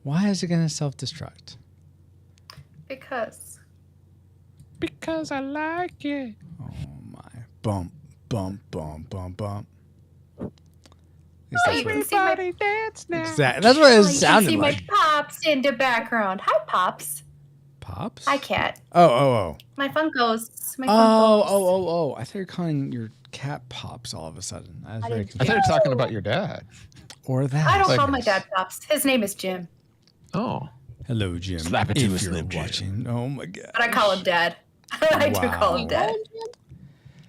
Why is it going to self-destruct? Because I like it. Oh my. Bump, bump, bump, bump, bump. you can see my dance now. Exactly. That's what it you can sounded see like. my Pops in the background. Hi, Pops. Pops? Hi, cat. Oh. My Funkos. Oh. I thought you were calling your cat Pops all of a sudden. I was very I confused. thought you were talking about your dad. Or that. I don't call my dad Pops. His name is Jim. Oh. Hello, Jim. Slap it to if his you're Slim Jim. watching. Oh my god. But I call him Dad. I do call him Dad.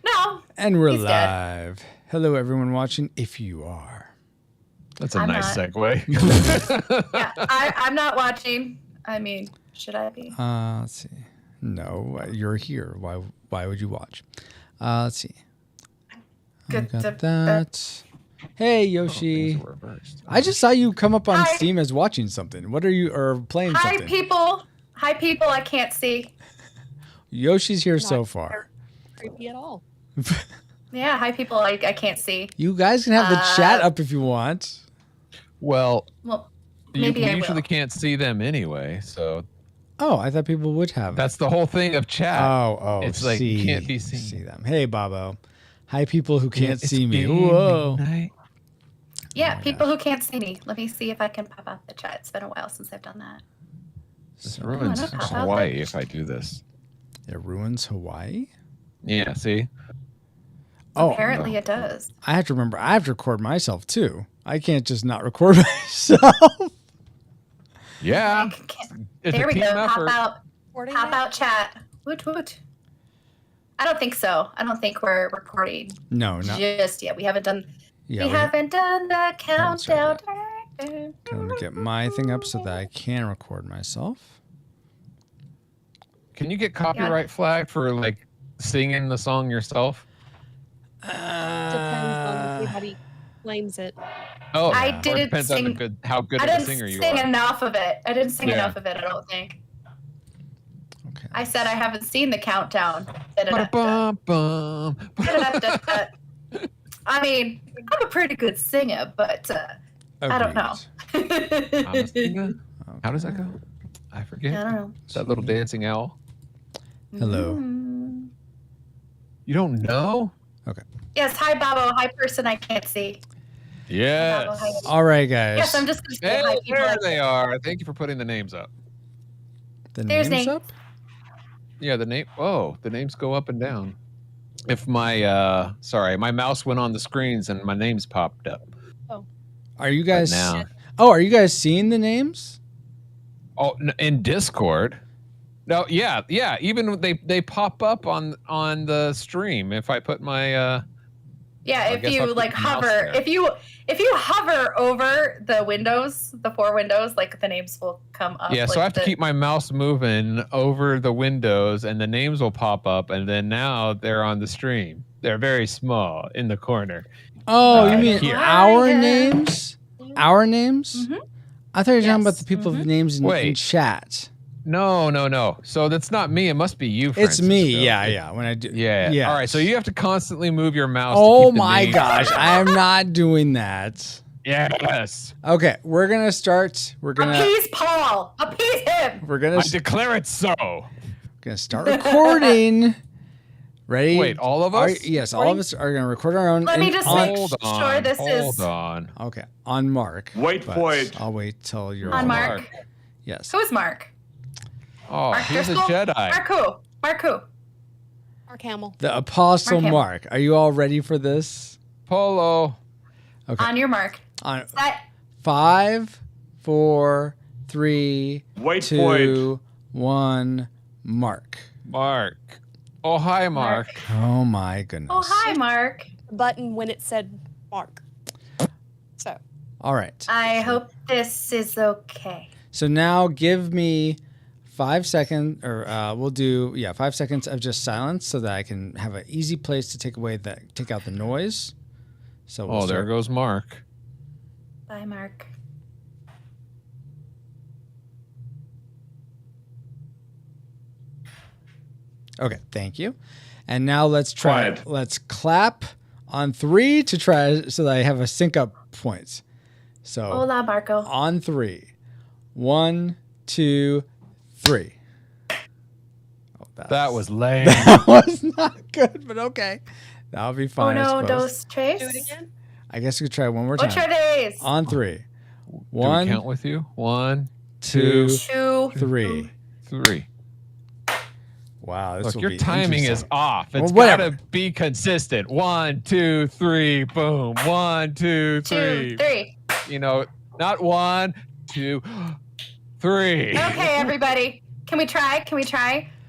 No. And we're he's live. dead. Hello, everyone watching. If you are. That's a I'm nice not. segue. Yeah, I'm not watching. I mean, should I be? Let's see. No, you're here. Why would you watch? Let's see. Good I got to- that. Hey, Yoshi. Things are reversed. I just saw you come up on Hi. Steam as watching something. What are you, or playing Hi, something? people. Hi, people. I can't see. Yoshi's here so far. Creepy at all. Yeah, hi, people. I can't see. You guys can have the chat up if you want. Well, Well, we maybe I usually will. can't see them anyway, so Oh, I thought people would have. that's the whole thing of chat. Oh, It's like you see, can't be seen. See them. Hey, Bobo. Hi, people who can't It's see me. game Whoa. night. Yeah, my people who can't see me. Let me see if I can pop out the chat. It's been a while since I've done that. This So- ruins no pop out Hawaii there. if I do this. It ruins Hawaii? Yeah, see? Oh, Apparently no. it does. I have to remember, I have to record myself too. I can't just not record myself. Yeah. It's There a we team go. effort. Pop out chat. Woot woot. I don't think so. I don't think we're recording No, not. just yet. We haven't done. Yeah, we haven't done the countdown. Okay, let me get my thing up so that I can record myself. Can you get copyright flagged for like singing the song yourself? Depends on everybody claims it. Oh, I or it didn't depends on sing- how good I of a didn't singer you sing are. enough of it. I didn't sing Yeah. enough of it. I don't think. Okay. I said I haven't seen the countdown. Da-da-da-da. Ba-da-bum-bum. Da-da-da-da-da. I mean, I'm a pretty good singer, but I don't know. I'm a singer. How does that Okay. go? I forget. I don't know. That little dancing owl. Hello. Mm. You don't know? Yes, hi, Babo. Hi, person I can't see. Yes. All right, guys. Yes, I'm just going to say Hey, hi, people. there they are. Thank you for putting the names up. The There's names names. up? Yeah, the name. Oh, the names go up and down. If my my mouse went on the screens and my names popped up. Are you But guys? now, Oh, are you guys seeing the names? in Discord. No, yeah. Even they pop up on the stream if I put my Yeah, I if guess you I'll put like the mouse hover, there. if you hover over the windows, the 4 windows, like the names will come up. yeah. So like I have to the- keep my mouse moving over the windows, and the names will pop up, and then now they're on the stream. They're very small in the corner. Oh, you mean here. our Yeah. names? Our names? Mhm. I thought you were talking about Yes. the people's Mhm. names in Wait. chat. No. So that's not me. It must be you. It's me. Francisco. Yeah. When I do. Yeah. Yes. All right. So you have to constantly move your mouse. to Oh keep the my names- gosh, I am not doing that. Yes. Okay, we're gonna start. We're gonna. Appease Paul. Appease him. We're gonna. I declare it so. Gonna start recording. Ready? Wait, all of us? Yes, all of us are gonna record our own. Let me in- just on, make Hold on. sure this hold is on. Okay, on Mark. Wait but for it. I'll wait till you're on all- Mark. Yes. Who's Mark? Oh, Mark he's a Driscoll? Jedi. Mark who? Mark who? Mark Hamill. The Apostle Mark him. Mark. Are you all ready for this? Polo. Okay. On your mark. On Set. 5, 4, 3, Wait for it. 2, 1. Mark. Mark. Oh, hi, Mark. Oh my goodness. Oh, hi, Mark. Button when it said Mark. So All right. I hope this is okay. So now give me 5 seconds, or we'll do 5 seconds of just silence, so that I can have an easy place to take out the noise. So we'll Oh, there start. goes Mark. Bye, Mark. Okay, thank you. And now let's try. Quiet. Let's clap on 3 to try so that I have a sync up points. So Hola, Marco. on 3. 1, 2, 3. Oh, That was lame. that was not good, but okay. That'll be fine. Oh I no, suppose. dos tres. Do it again. I guess we could try one more time. Ocho days. On 3. Do we 1, count with you? 1, 2, 2, 3. 3. Wow, this Look, will your be timing is interesting. off. It's Well, gotta be consistent. 1, 2, 3, boom. 1, 2, 3. 2, 3. You know, not 1, 2, 3. Okay, everybody. Can we try?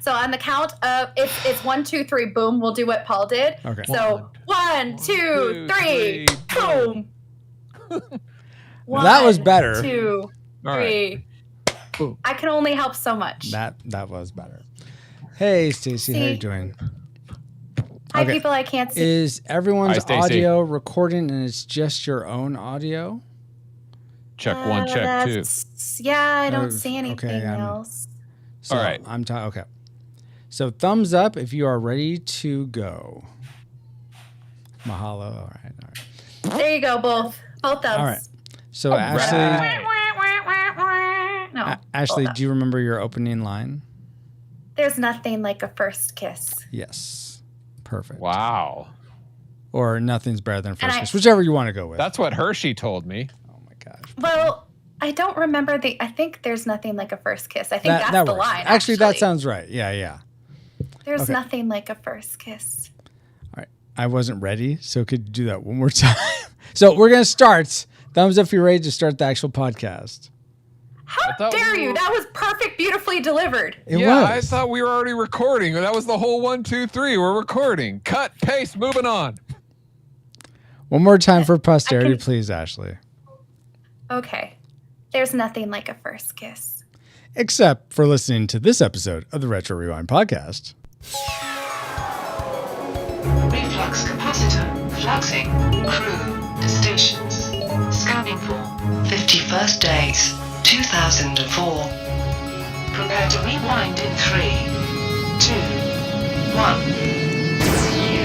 So on the count of it's 1, 2, 3, boom. We'll do what Paul did. Okay. So 1, 2, 3, boom. That was better. 2, All 3. Boom. I can only help so much. That was better. Hey, Stacy, how you See? doing? Hi, okay. people I can't see. Is everyone's Hi, Stacy. audio recording and it's just your own audio? Check 1, check 2. Yeah, I don't Oh, see anything okay, else. So All right. I'm okay. So thumbs up if you are ready to go. Mahalo. All right. There you go, both thumbs. All right. So All Ashley, right. No, Ashley, both up. do you remember your opening line? There's nothing like a first kiss. Yes. Perfect. Wow. Or nothing's better than And first I- kiss, whichever you want to go with. That's what Hershey told me. Oh my gosh. Well, I don't remember I think there's nothing like a first kiss. I think that's that the works. line. Actually, that sounds right. Yeah. There's okay. nothing like a first kiss. All right. I wasn't ready, so could you do that one more time? So we're gonna start. Thumbs up if you're ready to start the actual podcast. How thought dare we you? were- That was perfect, beautifully delivered. It yeah, was. I thought we were already recording. That was the whole 1, 2, 3. We're recording. Cut, paste, moving on. One more time for posterity, can- please, Ashley. Okay. There's nothing like a first kiss. Except for listening to this episode of the Retro Rewind podcast. Reflux capacitor, fluxing, crew, stations, scanning for 51st days, 2004. Prepare to rewind in 3, 2, 1.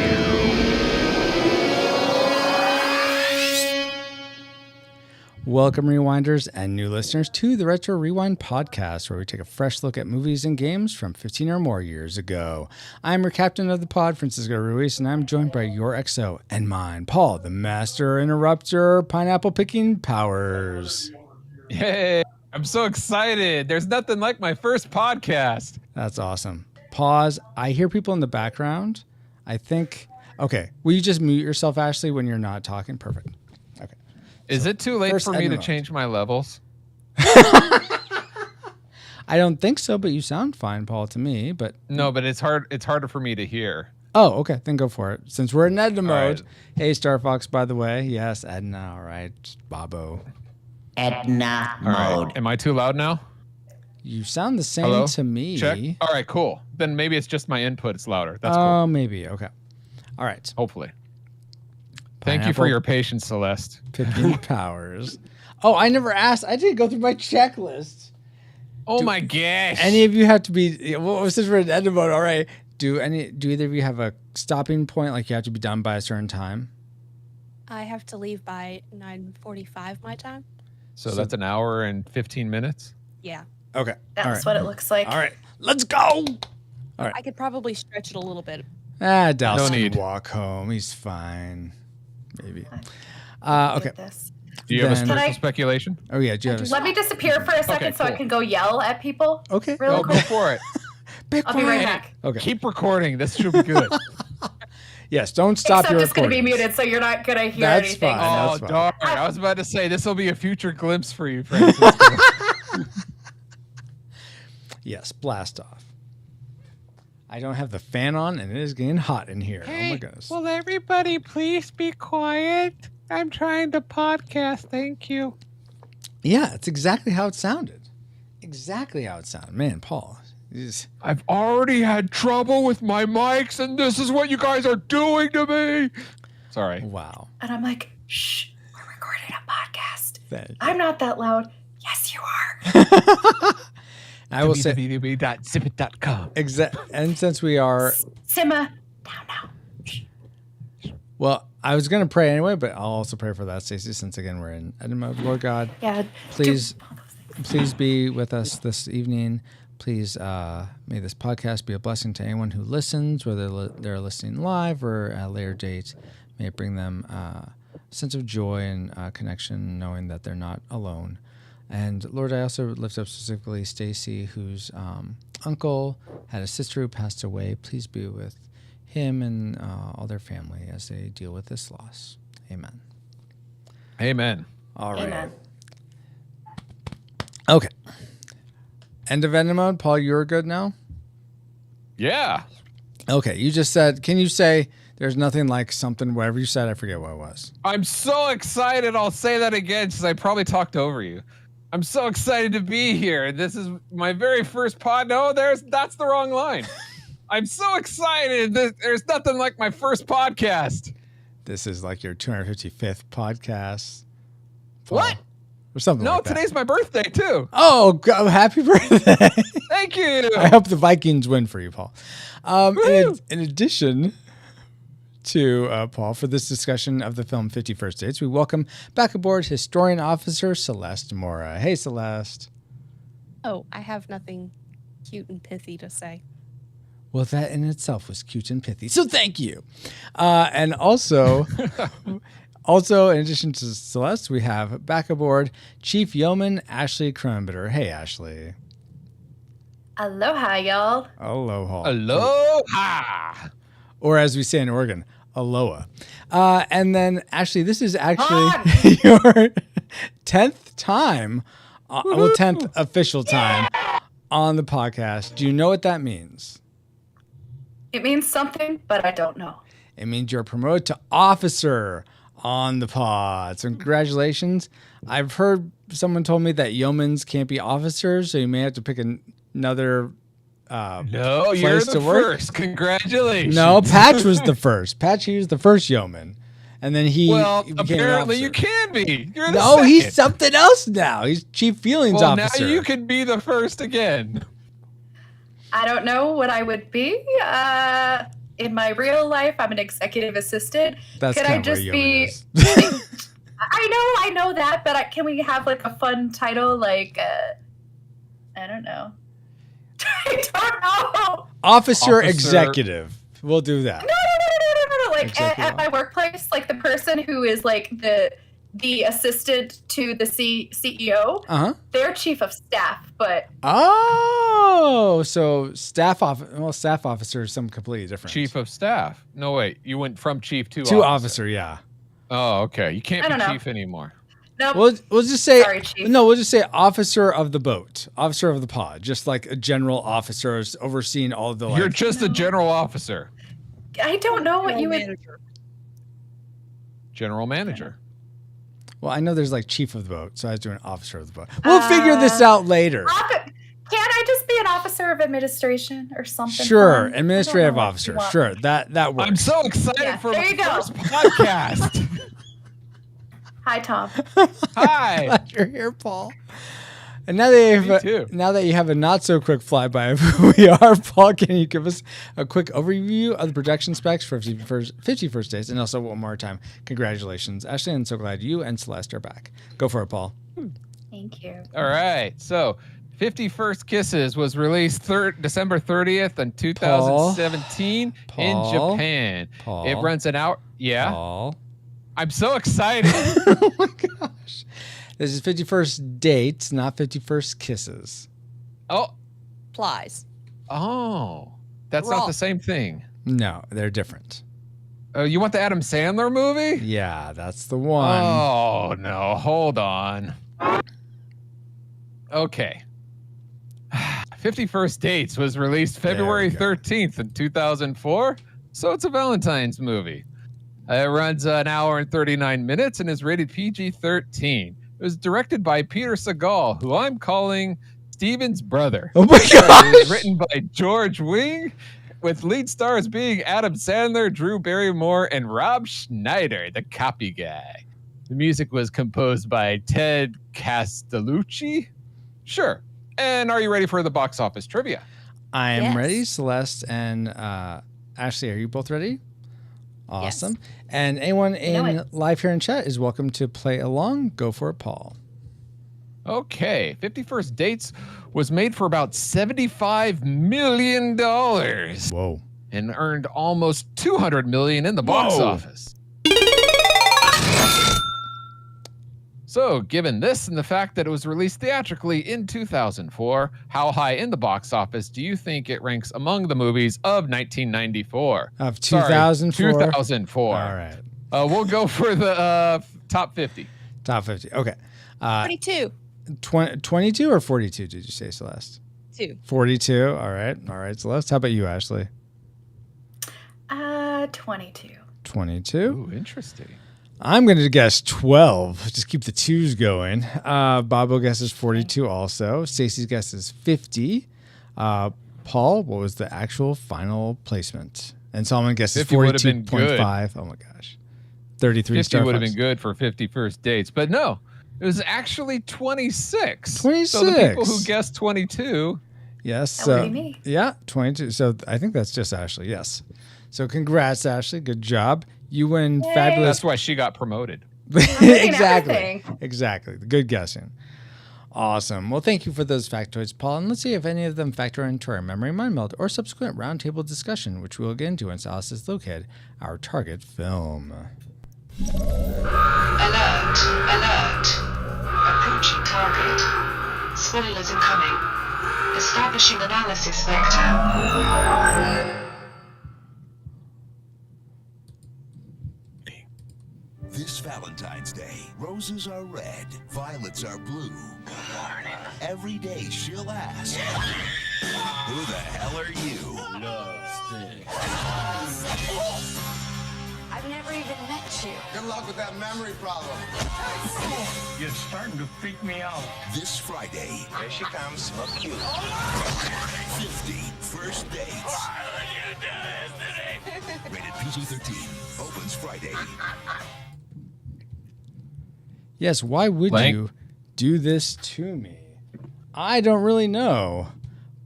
Welcome, Rewinders and new listeners, to the Retro Rewind podcast, where we take a fresh look at movies and games from 15 or more years ago. I'm your captain of the pod, Francisco Ruiz, and I'm joined by your XO and mine, Paul, the master interrupter, pineapple picking powers. Yay. I'm so excited. There's nothing like my first podcast. That's awesome. Pause. I hear people in the background. I think, okay, will you just mute yourself, Ashley, when you're not talking? Perfect. Okay. Is it too late first for me to Edmund. change my levels? I don't think so, but you sound fine, Paul, to me. But No, but it's hard. It's harder for me to hear. oh, okay, then go for it. Since we're in Edna All mode. right. Hey, Star Fox, by the way. Yes, Edna. All right, Bobo. Edna All right. mode. Am I too loud now? You sound the same Hello? to me. Check. All right, cool. Then maybe it's just my input. It's louder. That's cool. Oh, maybe. Okay. All right. Hopefully. Thank you for Pineapple your patience, Celeste. picking powers. Oh, I never asked. I didn't go through my checklist. Oh my gosh. Any of you have to be? Well, since we're in Edna mode, all right. Do either of you have a stopping point? Like you have to be done by a certain time? I have to leave by 9:45 my time. So that's an hour and 15 minutes? Yeah. Okay. That's all right. what it looks like. All right. Let's go. I could probably stretch it a little bit. Dallas No can need. walk home. He's fine. Maybe. Look Okay. at this. Do you have a Then- spiritual Can I- speculation? Oh yeah. Do you have a Let me disappear for a second so I cool. can go yell at people. Okay. Real Oh, go quick. for it. Big I'll be right one. back. Okay. Keep recording. This should be good. Yes. Don't stop Except your it's going to be recordings. muted, so you're not going to hear That's anything. fine. Oh, That's fine. darn. I was about to say, this will be a future glimpse for you, Francis. Yes. Blast off. I don't have the fan on, and it is getting hot in here. Oh my goodness. will everybody please be quiet? I'm trying to podcast. Thank you. Yeah, it's exactly how it sounded. Exactly how it sounded. Man, Paul. I've already had trouble with my mics, and this is what you guys are doing to me. Sorry. Wow. And I'm like, shh, we're recording a podcast. Thank you. I'm not that loud. Yes, you are. I will say www.zipit.com. and since we are Simma, down now. well, I was gonna pray anyway, but I'll also pray for that, Stacey, since again we're in Edna mode. Lord God, Yeah. please please be with us this evening. Please may this podcast be a blessing to anyone who listens, whether they're listening live or at a later date. May it bring them a sense of joy and connection, knowing that they're not alone. And Lord, I also lift up specifically Stacy, whose uncle had a sister who passed away. Please be with him and all their family as they deal with this loss. Amen. Amen. All right. Amen. Okay. End of end mode. Paul, you're good now? Yeah. Okay. You just said, can you say there's nothing like something, whatever you said? I forget what it was. I'm so excited. I'll say that again because I probably talked over you. I'm so excited to be here. This is my very first pod. No, that's the wrong line. I'm so excited. There's nothing like my first podcast. This is like your 255th podcast. Paul. What? Or something No, like that. today's my birthday too. Oh, happy birthday. Thank you. I hope the Vikings win for you, Paul. In addition to Paul, for this discussion of the film 50 First Dates, we welcome back aboard Historian Officer Celeste Mora. Hey, Celeste. Oh, I have nothing cute and pithy to say. Well, that in itself was cute and pithy, so thank you. And also, in addition to Celeste, we have back aboard Chief Yeoman Ashley Kronenbitter. Hey, Ashley. Aloha, y'all. Aloha. Aloha. Or as we say in Oregon, aloha. And then, Ashley, this is actually your 10th time, 10th official time on the podcast. Do you know what that means? It means something, but I don't know. It means you're promoted to officer on the pod. So congratulations. I've heard someone told me that yeomans can't be officers, so you may have to pick another No, you're place the to work. first. Congratulations. No, Patch was the first. Patch, he was the first yeoman. And then he Well, became apparently an you officer. can be. You're the No, second. he's something else now. He's chief feelings well, officer. now you can be the first again. I don't know what I would be. In my real life, I'm an executive assistant. That's Could kind I of just what a be? yeoman is. I know that, but can we have like a fun title? Like, I don't know. I don't know. Officer Officer- executive. We'll do that. No. Like Executive at my workplace, like the person who is like the assistant to the CEO, Uh-huh. they're chief of staff, but Oh, so staff officer is something completely different. Chief of staff. No, wait. You went from chief to officer, yeah. Oh, okay. You can't I don't be know. chief anymore. no. We'll just say Sorry, Chief. no. We'll just say officer of the boat, officer of the pod, just like a general officer is overseeing all of the. You're just a general officer. I don't know what you would. Manager. General manager. Well, I know there's like chief of the boat, so I was doing officer of the boat. We'll figure this out later. Can't I just be an officer of administration or something? Sure, fun? I administrative don't know what officer. you want. Sure, that works. I'm so excited Yeah, for there the you go. first podcast. Hi, Tom. Hi. Glad you're here, Paul. And now that Me too. you have a not so quick flyby of who we are, Paul, can you give us a quick overview of the production specs for 50 First Dates? And also, one more time, congratulations, Ashley. I'm so glad you and Celeste are back. Go for it, Paul. Thank you. All right. So 50 First Kisses was released December 30th in 2017 in Paul? Japan. Paul? It runs an hour. Yeah. Paul. I'm so excited. Oh my gosh. This is 51st Dates, not 51st Kisses. Oh. Plies. Oh. That's Wrong. not the same thing. No, they're different. Oh, you want the Adam Sandler movie? Yeah, that's the one. Oh, no. Hold on. Okay. 51st Dates was released February There we go. 13th in 2004, so it's a Valentine's movie. It runs an hour and 39 minutes and is rated PG-13. It was directed by Peter Segal, who I'm calling Steven's brother. Oh my It gosh. was written by George Wing, with lead stars being Adam Sandler, Drew Barrymore, and Rob Schneider, the copy guy. The music was composed by Ted Castellucci. Sure. And are you ready for the box office trivia? I am Yes. ready, Celeste and Ashley. Are you both ready? Awesome. And anyone know in it. live here in chat is welcome to play along. Go for it, Paul. Okay, 50 First Dates was made for about $75 million Whoa. and earned almost $200 million in the box Whoa. office. So, given this and the fact that it was released theatrically in 2004, how high in the box office do you think it ranks among the movies of 1994? Of 2004? 2004. All right. We'll go for the top 50. Top 50. Okay. 42. 22 or 42, did you say, Celeste? 2. 42. All right. All right, Celeste. How about you, Ashley? 22. 22. Ooh, interesting. I'm going to guess 12. Just keep the twos going. Bobo guesses 42 also. Stacey's guess is 50. Paul, what was the actual final placement? And Solomon guesses 42.5. Oh, my gosh. 33 50 would have been good for 50 First Dates. But no, it was actually 26. 26. So the people who guessed 22. Yes. That So, would be me. yeah, 22. So I think that's just Ashley. Yes. So congrats, Ashley. Good job. You win Yay. fabulous. That's why she got promoted. Exactly. everything. Exactly. Good guessing. Awesome. Well, thank you for those factoids, Paul. And let's see if any of them factor into our memory mind meld or subsequent roundtable discussion, which we'll get into once Alice has located our target film. Alert, alert. Approaching target. Spoilers incoming. Establishing analysis vector. This Valentine's Day, roses are red, violets are blue. Every day she'll ask, who the hell are you? I've never even met you. Good luck with that memory problem. You're starting to freak me out. This Friday, Here she comes. Look cute. 50 First Dates. Rated PG-13. Opens Friday. Yes, why would Blank. you do this to me? I don't really know.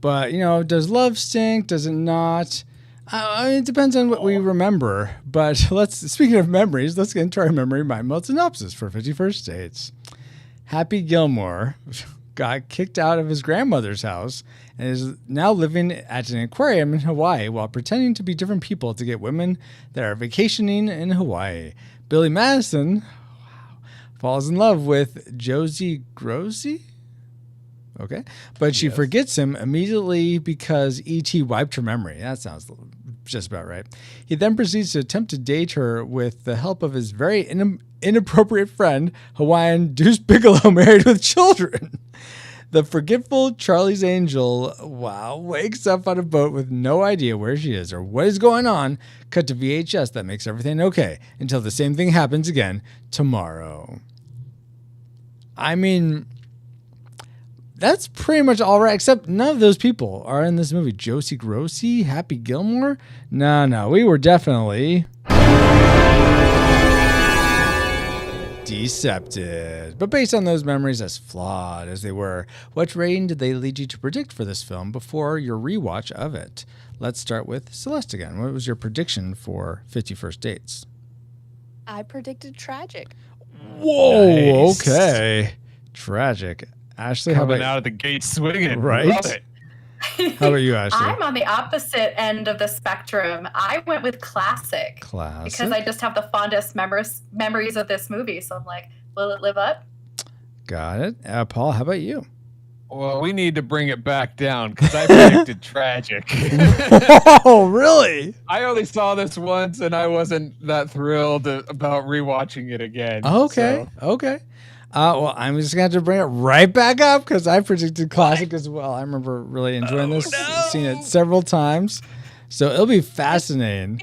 But, does love stink? Does it not? It depends on what we remember. But speaking of memories, let's get into our memory mind meld synopsis for 50 First Dates. Happy Gilmore got kicked out of his grandmother's house and is now living at an aquarium in Hawaii while pretending to be different people to get women that are vacationing in Hawaii. Billy Madison falls in love with Josie Grossi. Okay. But she forgets him immediately because E.T. wiped her memory. That sounds just about right. He then proceeds to attempt to date her with the help of his very inappropriate friend, Hawaiian Deuce Bigelow, married with children. The forgetful Charlie's Angel, wakes up on a boat with no idea where she is or what is going on. Cut to VHS that makes everything okay until the same thing happens again tomorrow. I mean, that's pretty much all right, except none of those people are in this movie. Josie Grossi, Happy Gilmore? No, we were definitely decepted. But based on those memories, as flawed as they were, what rating did they lead you to predict for this film before your rewatch of it? Let's start with Celeste again. What was your prediction for 50 First Dates? I predicted tragic. Whoa, Nice. Okay. Tragic. Ashley, how Coming about out of the gate swinging. Right? Love it. How about you, Ashley? I'm on the opposite end of the spectrum. I went with classic. Classic. Because I just have the fondest memories of this movie. So I'm like, will it live up? Got it. Paul, how about you? Well, we need to bring it back down because I predicted tragic. Oh, really? I only saw this once and I wasn't that thrilled about rewatching it again. Okay. So. Okay. Well, I'm just going to have to bring it right back up because I predicted classic as well. I remember really enjoying this, seeing it several times. So it'll be fascinating.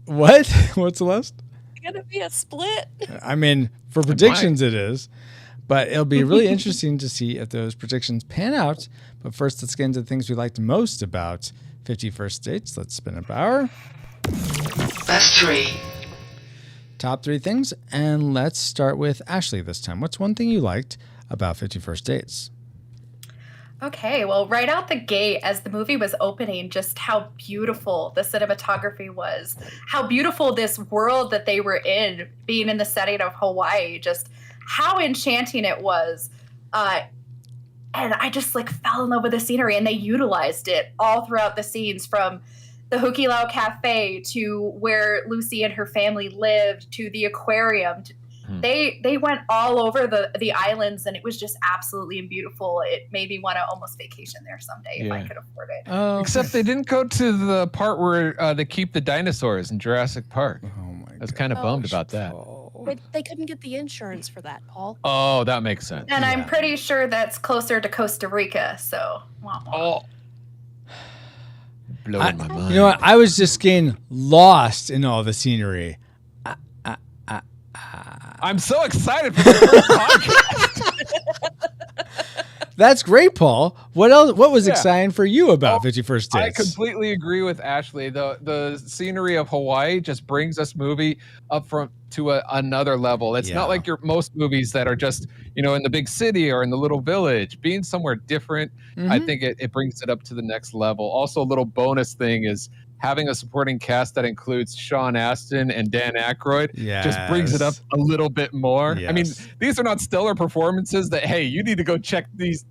What? What's Celeste? It's going to be a split. I mean, for predictions it is. But it'll be really interesting to see if those predictions pan out. But first, let's get into the things we liked most about 50 First Dates. Let's spin a bar. Best 3. Top 3 things. And let's start with Ashley this time. What's one thing you liked about 50 First Dates? Okay, well, right out the gate, as the movie was opening, just how beautiful the cinematography was, how beautiful this world that they were in, being in the setting of Hawaii, just how enchanting it was. And I just like fell in love with the scenery, and they utilized it all throughout the scenes, from the Hukilau Cafe to where Lucy and her family lived to the aquarium. They went all over the islands, and it was just absolutely beautiful. It made me want to almost vacation there someday if I could afford it. Except they didn't go to the part where they keep the dinosaurs in Jurassic Park. Oh my God. I was kind of bummed about that. But they couldn't get the insurance for that, Paul. Oh, that makes sense. And I'm pretty sure that's closer to Costa Rica, so. Blowing my mind. You know what? I was just getting lost in all the scenery. I'm so excited for the first podcast. That's great, Paul. What else? What was exciting for you about 51st Dates? I completely agree with Ashley. The scenery of Hawaii just brings this movie up to another level. It's not like most movies that are just, in the big city or in the little village. Being somewhere different, I think it brings it up to the next level. Also, a little bonus thing is having a supporting cast that includes Sean Astin and Dan Aykroyd just brings it up a little bit more. Yes. I mean, these are not stellar performances that, hey, you need to go check these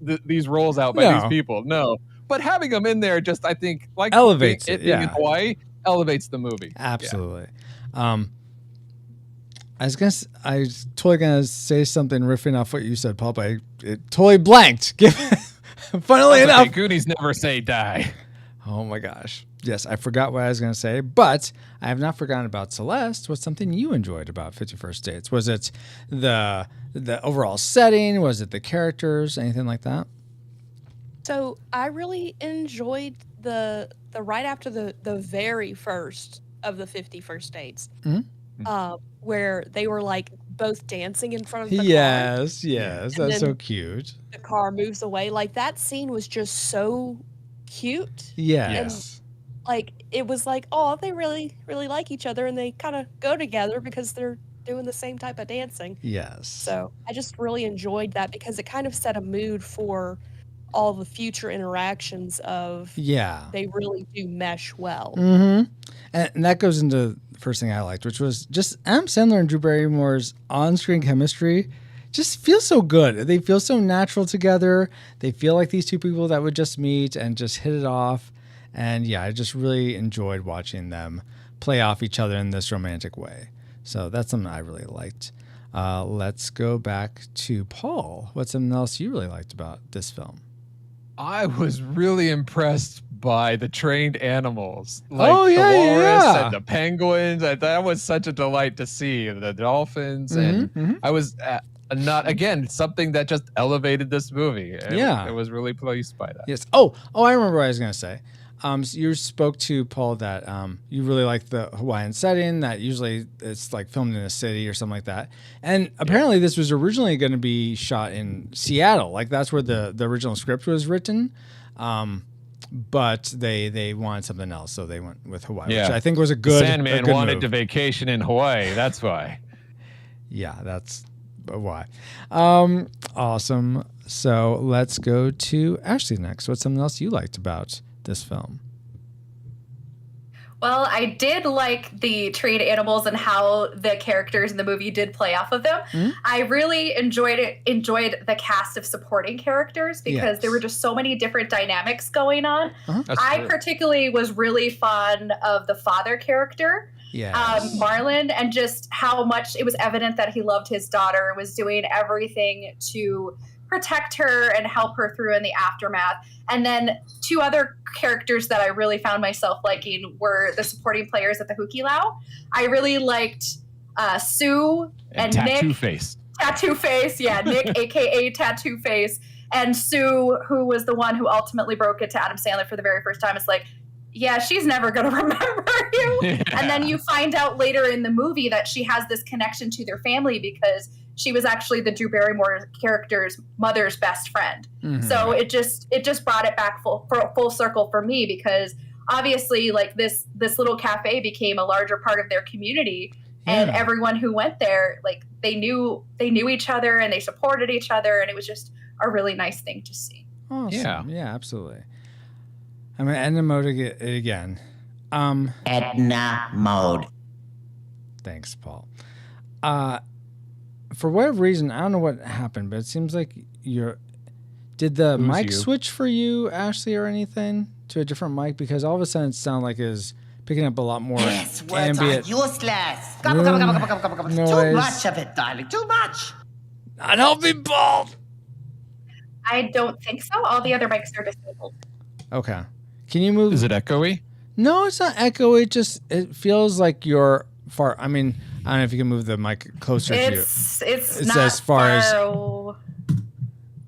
roles out by these people. No. But having them in there just, I think, like elevates being in Hawaii, elevates the movie. Absolutely. I was totally gonna say something riffing off what you said, Paul, but it totally blanked. Funnily enough, Goonies never say die. Oh my gosh. Yes, I forgot what I was going to say, but I have not forgotten about Celeste. What's something you enjoyed about 51st Dates? Was it the overall setting? Was it the characters? Anything like that? So I really enjoyed the right after the very first of the 51st Dates, where they were like both dancing in front of the car. Yes, that's so cute. The car moves away. Like that scene was just so cute. Yes. And, it was like, oh, they really, really like each other, and they kind of go together because they're doing the same type of dancing. Yes. So I just really enjoyed that because it kind of set a mood for all the future interactions of they really do mesh well. Mm-hmm. And that goes into the first thing I liked, which was just Adam Sandler and Drew Barrymore's on-screen chemistry just feels so good. They feel so natural together. They feel like these two people that would just meet and just hit it off. And I just really enjoyed watching them play off each other in this romantic way. So that's something I really liked. Let's go back to Paul. What's something else you really liked about this film? I was really impressed by the trained animals. The walrus and the penguins. That was such a delight to see. The dolphins. And I was not, again, something that just elevated this movie. I was really pleased by that. Yes. Oh, I remember what I was going to say. So you spoke to Paul that you really like the Hawaiian setting, that usually it's like filmed in a city or something like that. And apparently this was originally going to be shot in Seattle. Like that's where the original script was written. But they wanted something else, so they went with Hawaii, which I think was a good Sandman wanted to vacation in Hawaii. That's why. Yeah, that's why. Awesome. So let's go to Ashley next. What's something else you liked about this film? Well, I did like the trained animals and how the characters in the movie did play off of them. I really enjoyed the cast of supporting characters because there were just so many different dynamics going on. I particularly was really fond of the father character, Marlon, and just how much it was evident that he loved his daughter and was doing everything to protect her and help her through in the aftermath. And then two other characters that I really found myself liking were the supporting players at the Hukilau. I really liked Sue and Tattoo Nick. Face. Tattoo Face, Nick, aka Tattoo Face, and Sue, who was the one who ultimately broke it to Adam Sandler for the very first time. It's like, she's never going to remember you. And then you find out later in the movie that she has this connection to their family because she was actually the Drew Barrymore character's mother's best friend. So it just brought it back full circle for me because obviously like this little cafe became a larger part of their community, and everyone who went there, like they knew each other and they supported each other, and it was just a really nice thing to see. Awesome. Yeah, absolutely. I'm going to end the mode again. Edna mode. Thanks, Paul. for whatever reason, I don't know what happened, but it seems like did the mic switch for you, Ashley, or anything to a different mic? Because all of a sudden it sounded like it's picking up a lot more ambient. Useless. Noise. Too much of it, darling. Too much. Not helping, bald. I don't think so. All the other mics are disabled. Okay. Can you move? Is it echoey? No, it's not echoey. It feels like you're far. I mean, I don't know if you can move the mic closer to you. It's not as far as.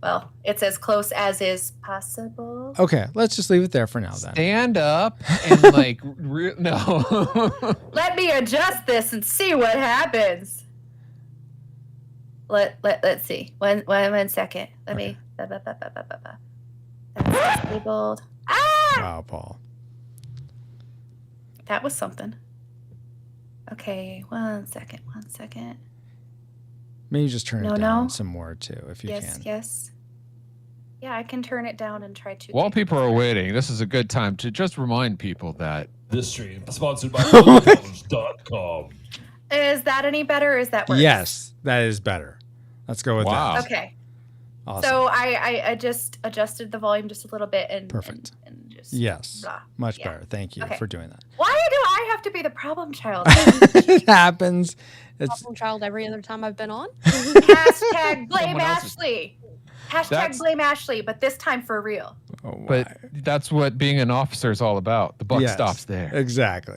Well, it's as close as is possible. Okay, let's just leave it there for now then. Stand up and no. Let me adjust this and see what happens. Let's see. One second. Let me. That's disabled. Ah! Wow, Paul. That was something. Okay, one second. Maybe just turn it down some more too, if you can. Yes. Yeah, I can turn it down and try to. While people are waiting, this is a good time to just remind people that this stream is sponsored by $1.com. Is that any better or is that worse? Yes, that is better. Let's go with that. Okay. Awesome. So I just adjusted the volume just a little bit and perfect. And just much better. Thank you for doing that. Why do I have to be the problem child? It happens. It's problem child every other time I've been on. Hashtag blame Ashley. Hashtag blame Ashley, but this time for real. Oh, but that's what being an officer is all about. The buck stops there. Exactly.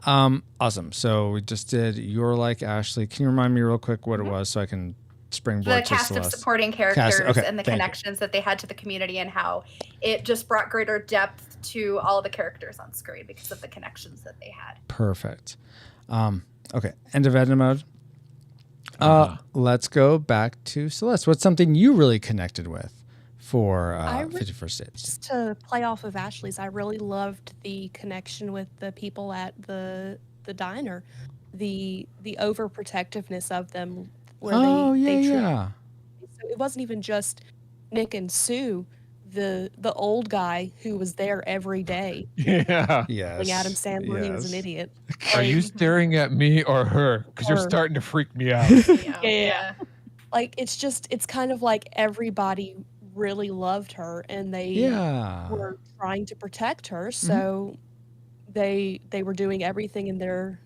Awesome. So we just did You're Like Ashley. Can you remind me real quick what it was so I can springboard the to cast Celeste? of supporting characters and the connections that they had to the community and how it just brought greater depth to all the characters on screen because of the connections that they had. Perfect. Okay. End of edit mode. Let's go back to Celeste. What's something you really connected with for 51st Dates? Just to play off of Ashley's, I really loved the connection with the people at the diner, the overprotectiveness of them. Where So it wasn't even just Nick and Sue, the old guy who was there every day. Yeah. Yes. Adam Sandler, he was an idiot. Are you staring at me or her? Because you're starting to freak me out. Yeah. Like it's kind of like everybody really loved her and they were trying to protect her. So they were doing everything in their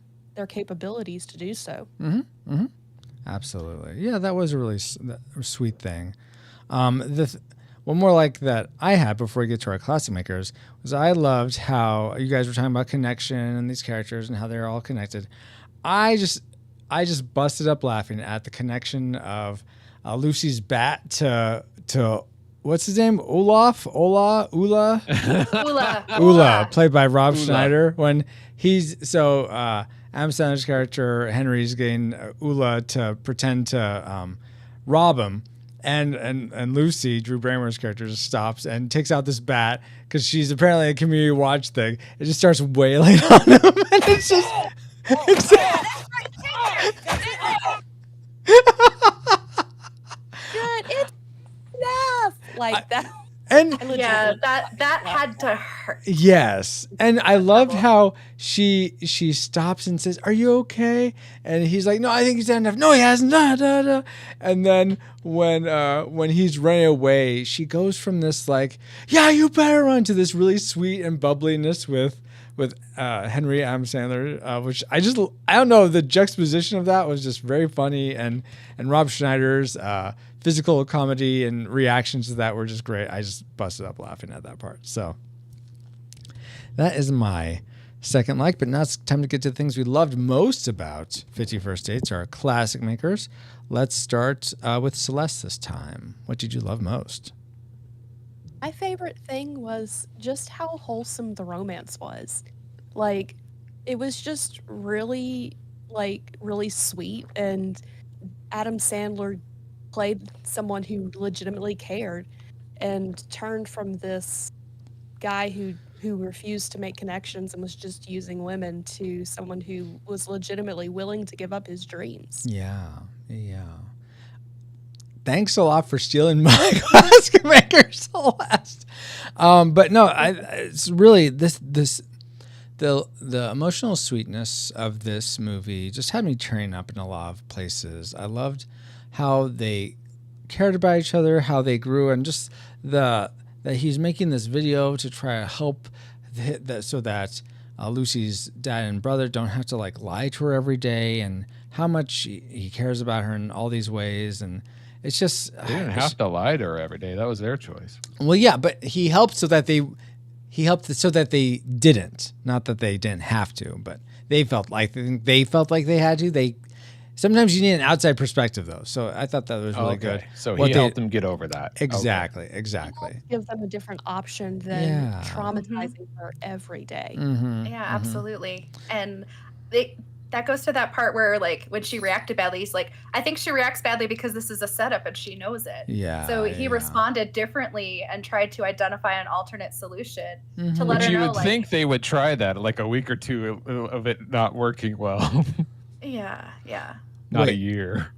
capabilities to do so. Absolutely. Yeah, that was a really sweet thing. One more like that I had before we get to our classic makers was I loved how you guys were talking about connection and these characters and how they're all connected. I just busted up laughing at the connection of Lucy's bat to what's his name? Ula, played by Rob Schneider. When he's Adam Sandler's character Henry's getting Ula to pretend to rob him, and Lucy, Drew Barrymore's character, just stops and takes out this bat because she's apparently a community watch thing. It just starts wailing on him, and it's just. It's enough like that. And that had to hurt. Yes, and I loved how she stops and says, "Are you okay?" And he's like, "No, I think he's had enough." "No, he hasn't." Da, da, da. And then when he's running away, she goes from this like, "Yeah, you better run," to this really sweet and bubbliness with Henry Adam Sandler, which I don't know, the juxtaposition of that was just very funny, and Rob Schneider's physical comedy and reactions to that were just great. I just busted up laughing at that part. So that is my second like, but now it's time to get to the things we loved most about 51st Dates, our classic makers. Let's start with Celeste this time. What did you love most? My favorite thing was just how wholesome the romance was. Like, it was just really sweet, and Adam Sandler played someone who legitimately cared and turned from this guy who refused to make connections and was just using women to someone who was legitimately willing to give up his dreams. Yeah. Thanks a lot for stealing my classic maker, Celeste. But no, it's really this the emotional sweetness of this movie just had me tearing up in a lot of places. I loved how they cared about each other, how they grew, and just that he's making this video to try to help so that Lucy's dad and brother don't have to like lie to her every day, and how much he cares about her in all these ways. And it's just they didn't have to lie to her every day. That was their choice. Well, yeah, but he helped so that they didn't. Not that they didn't have to, but they felt like they had to. Sometimes you need an outside perspective, though. So I thought that was really good. So he helped them get over that. Exactly. Give them a different option than traumatizing her every day. Yeah, absolutely. And that goes to that part where, like, when she reacted badly, he's like, I think she reacts badly because this is a setup and she knows it. Yeah. So he responded differently and tried to identify an alternate solution to let her know. You would think they would try that, like a week or two of it not working well. Yeah. Not a year.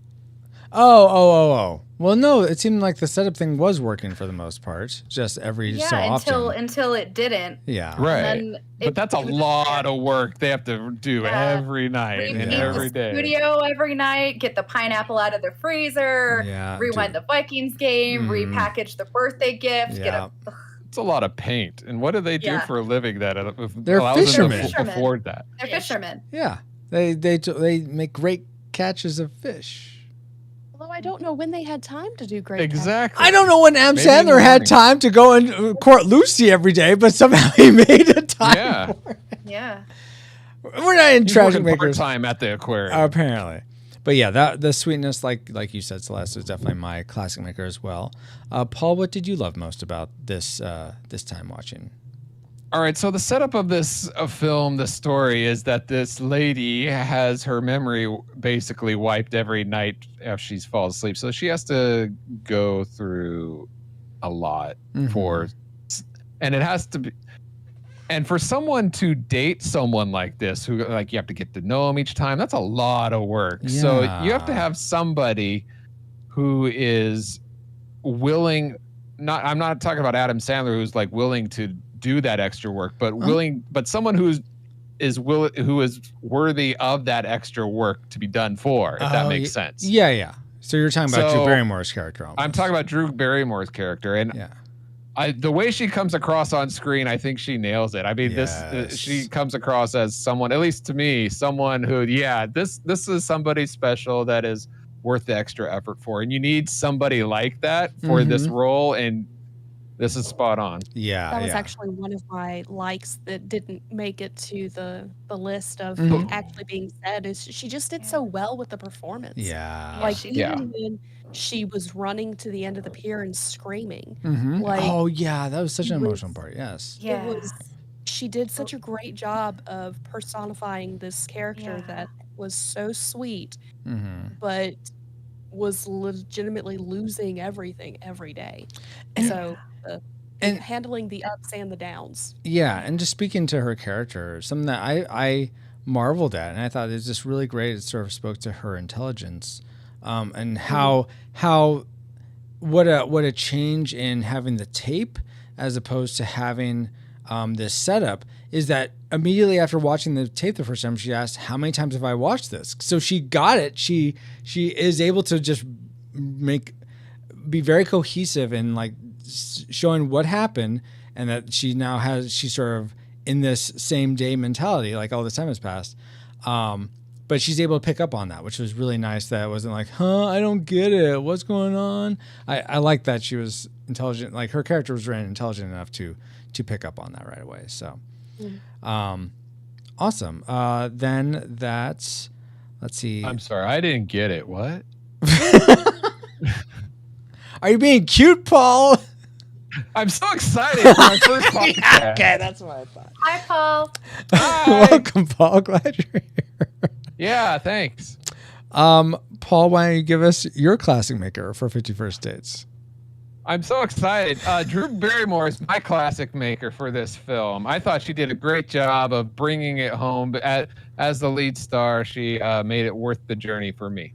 Oh. Well, no, it seemed like the setup thing was working for the most part, just every so often. Until it didn't. Yeah. Right. But that's a lot of work they have to do every night and every day. Studio every night, get the pineapple out of the freezer, rewind the Vikings game, repackage the birthday gift, It's a lot of paint. And what do they do for a living that they're fishermen. Them to afford that? They're fishermen. Yeah. They make great catches of fish. Although I don't know when they had time to do great. Exactly. I don't know when Adam Sandler had time to go and court Lucy every day, but somehow he made a time for it. Yeah. We're not in tragic makers. Time at the aquarium. Apparently. But yeah, the sweetness, like you said, Celeste, is definitely my classic maker as well. Paul, what did you love most about this time watching? All right, so the setup of this film, the story, is that this lady has her memory basically wiped every night after she falls asleep. So she has to go through a lot and it has to be. And for someone to date someone like this, who like you have to get to know them each time, that's a lot of work. Yeah. So you have to have somebody who is willing. I'm not talking about Adam Sandler, who's like willing to do that extra work, but someone who is worthy of that extra work to be done for, if that makes sense. Yeah. So you're talking about Drew Barrymore's character. Almost. I'm talking about Drew Barrymore's character, and the way she comes across on screen, I think she nails it. I mean, she comes across as someone, at least to me, someone who, this is somebody special that is worth the extra effort for, and you need somebody like that for this role, and this is spot on. Yeah, that was actually one of my likes that didn't make it to the list of actually being said. Is she just did so well with the performance? Yeah, like even when she was running to the end of the pier and screaming. Like, that was such an emotional part. Yes, she did such a great job of personifying this character that was so sweet, but was legitimately losing everything every day. So and handling the ups and the downs. Yeah, and just speaking to her character, something that I marveled at, and I thought it was just really great. It sort of spoke to her intelligence, and how what a change in having the tape as opposed to having this setup is that immediately after watching the tape the first time, she asked, how many times have I watched this? So she got it. She is able to just be very cohesive and like showing what happened, and that she's sort of in this same day mentality, like all this time has passed. But she's able to pick up on that, which was really nice. That it wasn't like, I don't get it. What's going on? I like that she was intelligent. Like her character was really intelligent enough to pick up on that right away. So, awesome. Then let's see. I'm sorry, I didn't get it. What? Are you being cute, Paul? I'm so excited for my first podcast. Okay, that's what I thought. Hi, Paul. Hi. Welcome, Paul. Glad you're here. Yeah, thanks. Paul, why don't you give us your classic maker for 51st Dates? I'm so excited. Drew Barrymore is my classic maker for this film. I thought she did a great job of bringing it home. But as the lead star, she made it worth the journey for me.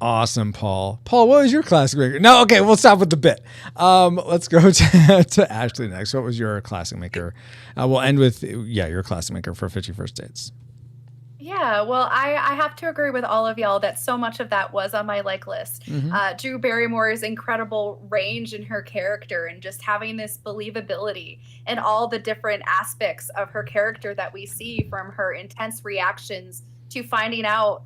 Awesome, Paul. Paul, what was your classic maker? No, okay, we'll stop with the bit. Let's go to Ashley next. What was your classic maker? We'll end with, your classic maker for 51st Dates. Yeah, well, I have to agree with all of y'all that so much of that was on my like list. Drew Barrymore's incredible range in her character and just having this believability and all the different aspects of her character that we see, from her intense reactions to finding out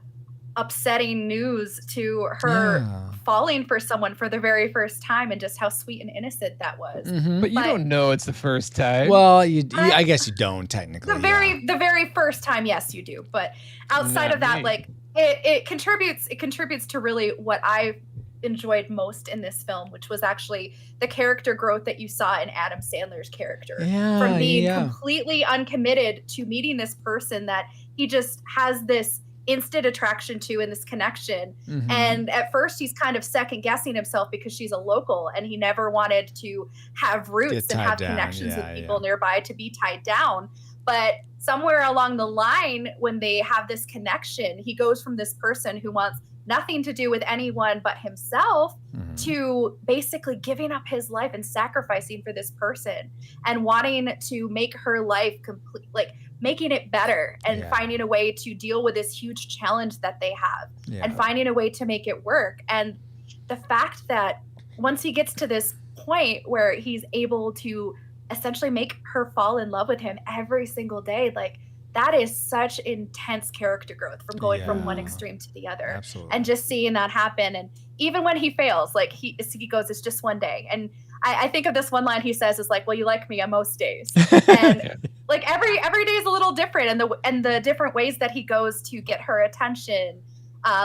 upsetting news to her falling for someone for the very first time, and just how sweet and innocent that was. But you don't know it's the first time. Well, I guess you don't technically. The very first time, yes, you do. But outside of that, like it contributes to really what I enjoyed most in this film, which was actually the character growth that you saw in Adam Sandler's character, from being completely uncommitted to meeting this person that he just has this instant attraction to in this connection. And at first he's kind of second guessing himself because she's a local and he never wanted to have roots and have connections with people nearby to be tied down. But somewhere along the line, when they have this connection, he goes from this person who wants nothing to do with anyone but himself to basically giving up his life and sacrificing for this person and wanting to make her life complete, like making it better and finding a way to deal with this huge challenge that they have and finding a way to make it work. And the fact that once he gets to this point where he's able to essentially make her fall in love with him every single day, like that is such intense character growth from going from one extreme to the other. Absolutely. And just seeing that happen. And even when he fails, like he goes, it's just one day. And I think of this one line he says is like, well, you like me on most days. And like every day is a little different. And the different ways that he goes to get her attention,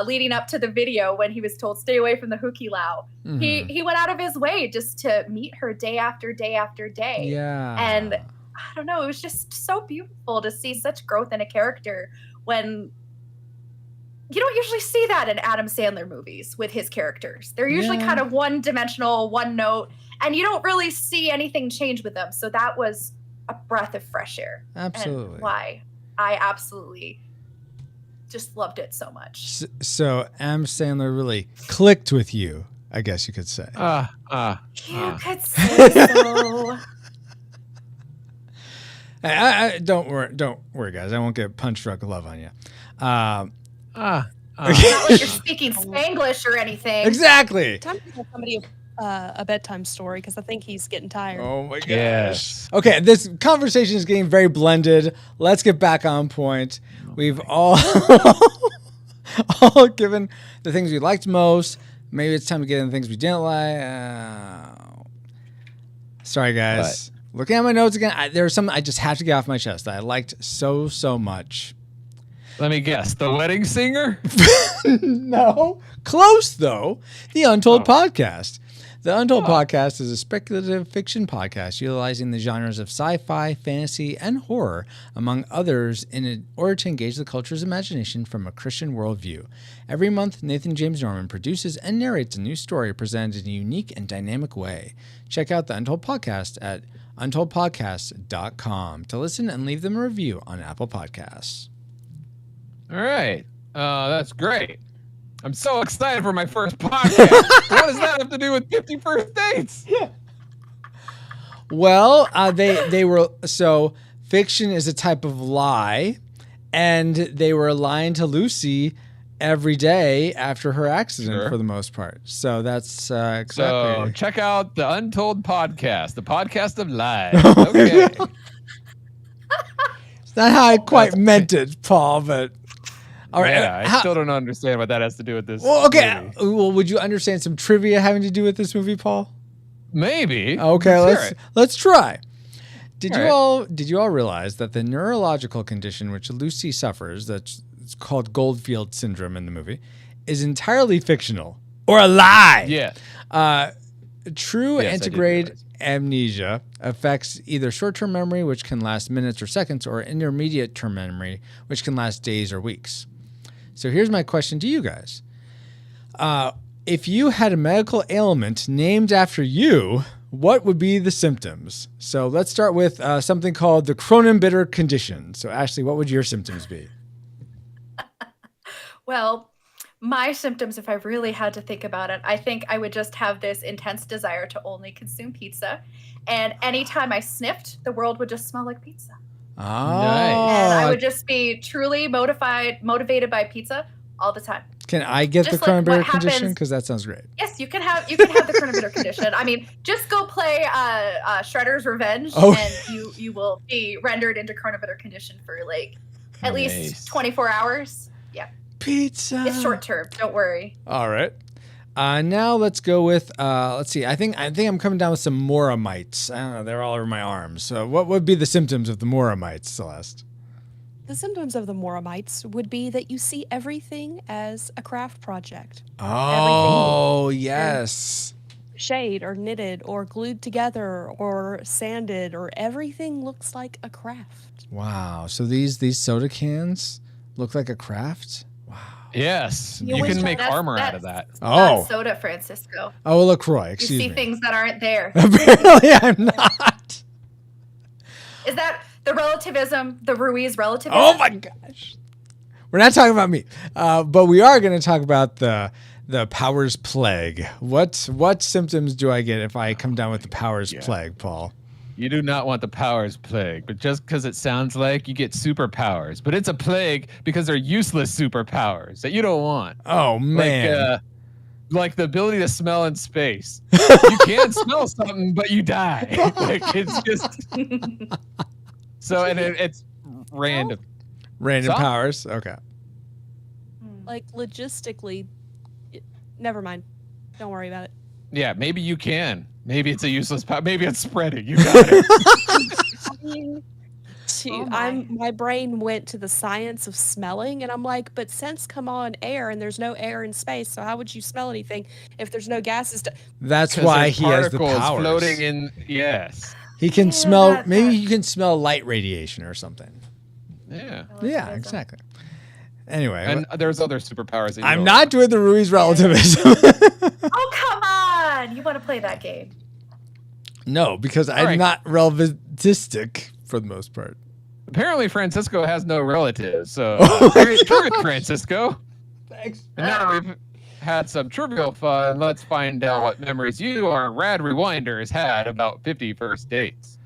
leading up to the video when he was told, stay away from the hooky lao. He went out of his way just to meet her day after day after day. Yeah. And I don't know, it was just so beautiful to see such growth in a character when you don't usually see that in Adam Sandler movies with his characters. They're usually kind of one-dimensional, one note, and you don't really see anything change with them. So that was a breath of fresh air. Absolutely. And why I absolutely just loved it so much. So Adam Sandler really clicked with you, I guess you could say. You could say so. Don't worry, guys. I won't get punch drunk love on you. It's not like you're speaking Spanglish or anything. Exactly. Time to tell somebody a bedtime story because I think he's getting tired. Oh my gosh. Yes. Okay, this conversation is getting very blended. Let's get back on point. We've all given the things we liked most. Maybe it's time to get into things we didn't like. Sorry, guys. Looking at my notes again, there was something I just have to get off my chest that I liked so much. Let me guess. The Wedding Singer? No. Close, though. The Untold Podcast. The Untold Podcast is a speculative fiction podcast utilizing the genres of sci-fi, fantasy, and horror, among others, in order to engage the culture's imagination from a Christian worldview. Every month, Nathan James Norman produces and narrates a new story presented in a unique and dynamic way. Check out the Untold Podcast at untoldpodcast.com to listen and leave them a review on Apple Podcasts. All right. That's great. I'm so excited for my first podcast. What does that have to do with 51st Dates? Well, they were, so fiction is a type of lie, and they were lying to Lucy every day after her accident for the most part. So that's exactly. So check out the Untold Podcast, the podcast of lies. Okay. It's not how I quite meant it, Paul, but all right. Yeah, I still don't understand what that has to do with this. Well, okay. movie. Well, would you understand some trivia having to do with this movie, Paul? Maybe. Okay, let's try. Did you all realize that the neurological condition which Lucy suffers, that's called Goldfield syndrome in the movie, is entirely fictional or a lie? Yeah. True antegrade amnesia affects either short-term memory, which can last minutes or seconds, or intermediate-term memory, which can last days or weeks. So here's my question to you guys. If you had a medical ailment named after you, what would be the symptoms? So let's start with something called the Kronenbitter condition. So Ashley, what would your symptoms be? Well, My symptoms, if I really had to think about it, I think I would just have this intense desire to only consume pizza. And anytime I sniffed, the world would just smell like pizza. Oh, And I would just be truly motivated by pizza all the time. Can I get Just the like Kronenbitter what condition? happens- Because that sounds great. Yes, you can have the Kronenbitter condition. I mean, just go play Shredder's Revenge, Oh. and you will be rendered into Kronenbitter condition for like at Nice. least 24 hours. Yeah, Pizza. it's short term. Don't worry. All right. Now let's go with let's see. I think I'm coming down with some Mora mites. I don't know. They're all over my arms. So what would be the symptoms of the Mora mites, Celeste? The symptoms of the Moramites would be that you see everything as a craft project. Oh, yes. Shade or knitted or glued together or sanded or everything looks like a craft. Wow. So these soda cans look like a craft? Wow. Yes, You you wish can make That's- armor out that's of that. Oh. not soda, Francisco. Oh, LaCroix. You Excuse see me. things that aren't there. Apparently I'm not. Is that the relativism, the Ruiz relativism? Oh my gosh. We're not talking about me. But we are going to talk about the Powers Plague. What symptoms do I get if I come down with the Powers Plague, Paul? You do not want the Powers Plague, but just because it sounds like you get superpowers, but it's a plague because they're useless superpowers that you don't want. Oh man. Like the ability to smell in space. You can smell something, but you die. Like it's just so, and it's random. Random Some- powers. Okay. Like logistically, never mind. Don't worry about it. Yeah, maybe you can. Maybe it's a useless power. Maybe it's spreading. You got it. I mean, Oh my. my brain went to the science of smelling, and I'm like, but scents come on air, and there's no air in space, so how would you smell anything if there's no gases? That's 'Cause why there's he has the particles powers. floating in. Yes. He can Yeah, smell. Maybe you can smell light radiation or something. Yeah. Yeah, exactly. Anyway, And there's other superpowers. That you I'm don't not doing the Ruiz relativism. Oh, come on. You want to play that game. No, because I'm right. not relativistic for the most part. Apparently, Francisco has no relatives. So, Oh my great truth, Francisco. Thanks. And now we've had some trivial fun. Let's find out what memories you, our rad rewinders, had about 50 first dates.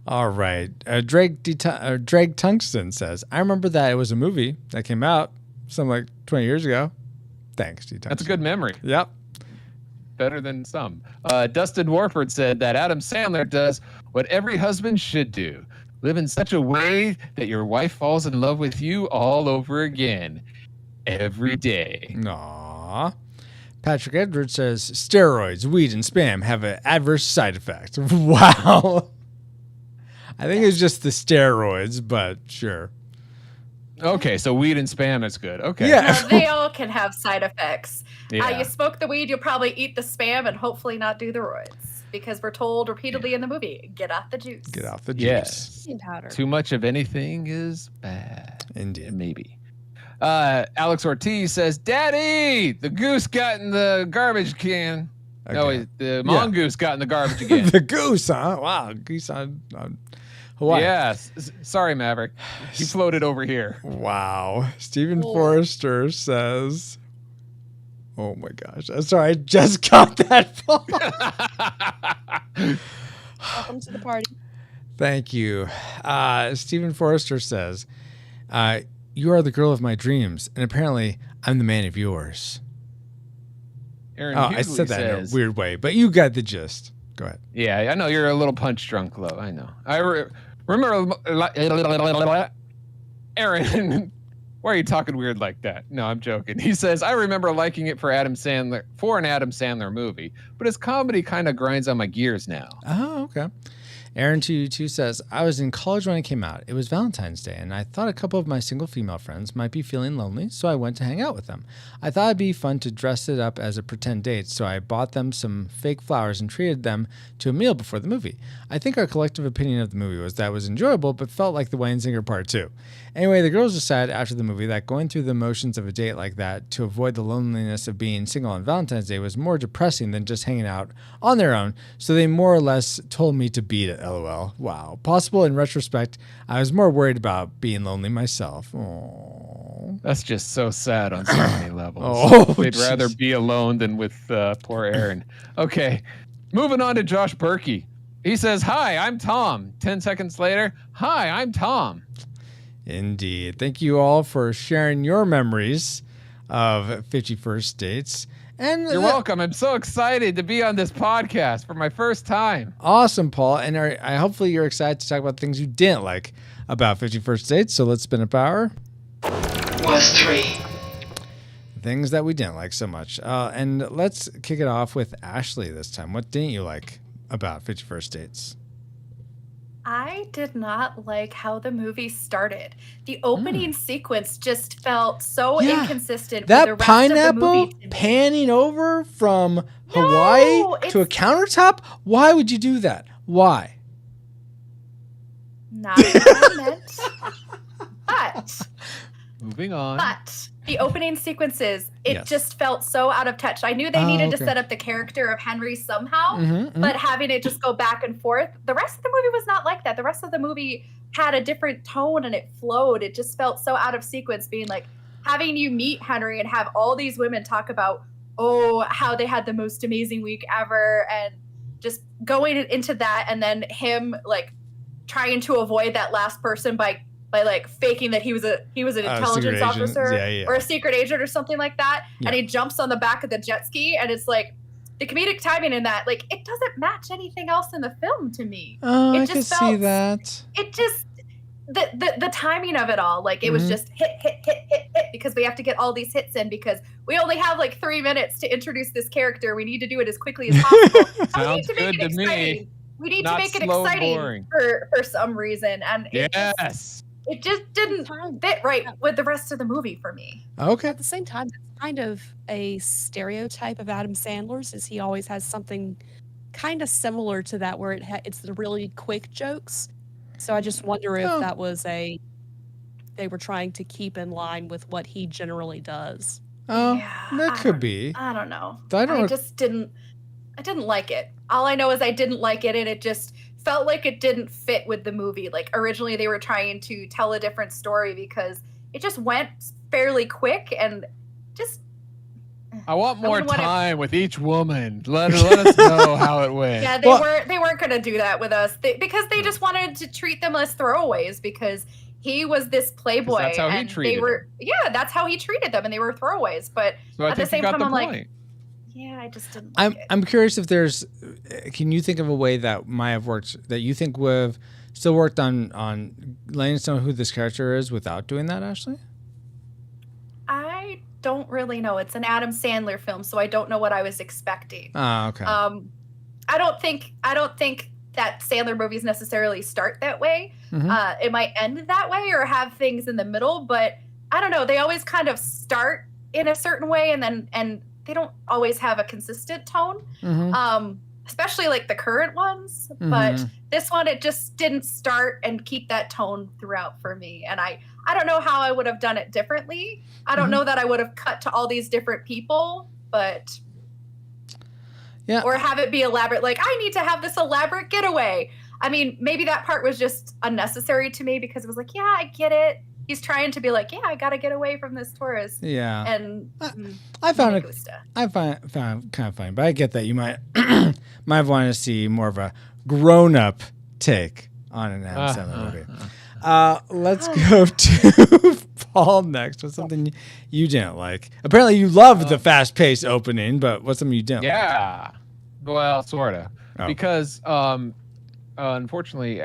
All right. Drake Tungsten says, I remember that it was a movie that came out some like 20 years ago. Thanks, D. Tungsten. That's a good memory. Yep. Better than some. Dustin Warford said that Adam Sandler does what every husband should do. Live in such a way that your wife falls in love with you all over again. Every day. Aw. Patrick Edwards says, steroids, weed, and spam have an adverse side effect. Wow. I think it's just the steroids, but sure. Okay, so weed and spam is good. Okay. Yeah. No, they all can have side effects. Yeah. You smoke the weed, you'll probably eat the spam and hopefully not do the roids. Because we're told repeatedly in the movie, get off the juice. Get off the juice. Yes. Protein powder. Too much of anything is bad. Indeed. Maybe. Alex Ortiz says, Daddy, the goose got in the garbage can. No, Okay. the mongoose got in the garbage again. The goose, huh? Wow. Goose on Hawaii. Yes. Sorry, Maverick. You floated over here. Wow. Stephen Oh. Forrester says, oh my gosh. I'm sorry. I just got that phone. Welcome to the party. Thank you. Stephen Forrester says, you are the girl of my dreams, and apparently I'm the man of yours. Aaron I Hughley said that says, in a weird way, but you got the gist. Go ahead. Yeah, I know you're a little punch drunk, though. I know. I remember. Aaron, why are you talking weird like that? No, I'm joking. He says, I remember liking it for an Adam Sandler movie, but his comedy kind of grinds on my gears now. Oh, okay. Aaron222 says, I was in college when it came out. It was Valentine's Day, and I thought a couple of my single female friends might be feeling lonely, so I went to hang out with them. I thought it'd be fun to dress it up as a pretend date, so I bought them some fake flowers and treated them to a meal before the movie. I think our collective opinion of the movie was that it was enjoyable, but felt like the Wayne Singer Part 2. Anyway, the girls decided after the movie that going through the motions of a date like that to avoid the loneliness of being single on Valentine's Day was more depressing than just hanging out on their own, so they more or less told me to beat it, lol. Wow. Possible in retrospect, I was more worried about being lonely myself. Aww. That's just so sad on so many levels. Oh, They'd geez. rather be alone than with poor Aaron. Okay, moving on to Josh Berkey. He says, "Hi, I'm Tom." 10 seconds later, "Hi, I'm Tom." Indeed. Thank you all for sharing your memories of 51st Dates. And You're welcome. I'm so excited to be on this podcast for my first time. Awesome, Paul. And I hopefully you're excited to talk about things you didn't like about 51st Dates. So let's spin a power. Worst 3. Things that we didn't like so much. And let's kick it off with Ashley this time. What didn't you like about 51st Dates? I did not like how the movie started. The opening sequence just felt so inconsistent That with the rest pineapple of the movie to me. panning over from Hawaii to a countertop? Why would you do that? Why? Not what I meant. But Moving on. But the opening sequences, it just felt so out of touch. I knew they needed to set up the character of Henry somehow, but having it just go back and forth, the rest of the movie was not like that. The rest of the movie had a different tone and it flowed. It just felt so out of sequence, being like having you meet Henry and have all these women talk about, how they had the most amazing week ever, and just going into that, and then him like trying to avoid that last person by like faking that he was an intelligence officer or a secret agent or something like that. And he jumps on the back of the jet ski, and it's like the comedic timing in that, like, it doesn't match anything else in the film to me. I can see that. It just, the timing of it all, like it was just hit, because we have to get all these hits in because we only have like 3 minutes to introduce this character. We need to do it as quickly as possible. We need to make it exciting. We need to make it exciting for some reason. And it just didn't fit right with the rest of the movie for me. Okay. At the same time, it's kind of a stereotype of Adam Sandler's, is he always has something kind of similar to that, where it's the really quick jokes. So I just wonder if that was they were trying to keep in line with what he generally does. That could be. I don't know. I didn't like it. All I know is I didn't like it, and it just felt like it didn't fit with the movie. Like originally they were trying to tell a different story because it just went fairly quick, and just I want more time with each woman. Let us know how it went. Yeah, they weren't going to do that with us because they just wanted to treat them as throwaways, because he was this playboy. That's how he treated them. Yeah, that's how he treated them, and they were throwaways. But at the same time, I'm like, yeah, I just didn't like it. I'm curious if can you think of a way that might have worked, that you think would have still worked on letting us know who this character is without doing that, Ashley? I don't really know. It's an Adam Sandler film, so I don't know what I was expecting. Oh, okay. I don't think that Sandler movies necessarily start that way. It might end that way or have things in the middle, but I don't know. They always kind of start in a certain way, and they don't always have a consistent tone. Especially like the current ones, but this one, it just didn't start and keep that tone throughout for me. And I don't know how I would have done it differently. I don't know that I would have cut to all these different people, but or have it be elaborate. Like, I need to have this elaborate getaway. I mean, maybe that part was just unnecessary to me because it was like, yeah, I get it. He's trying to be like, yeah, I got to get away from this tourist. Yeah. And I found it kind of funny, but I get that you might have wanted to see more of a grown-up take on an Adam Sandler movie. Let's go to Paul next with something you didn't like. Apparently you loved the fast-paced opening, but what's something you didn't like? Yeah. Well, sort of. Because unfortunately,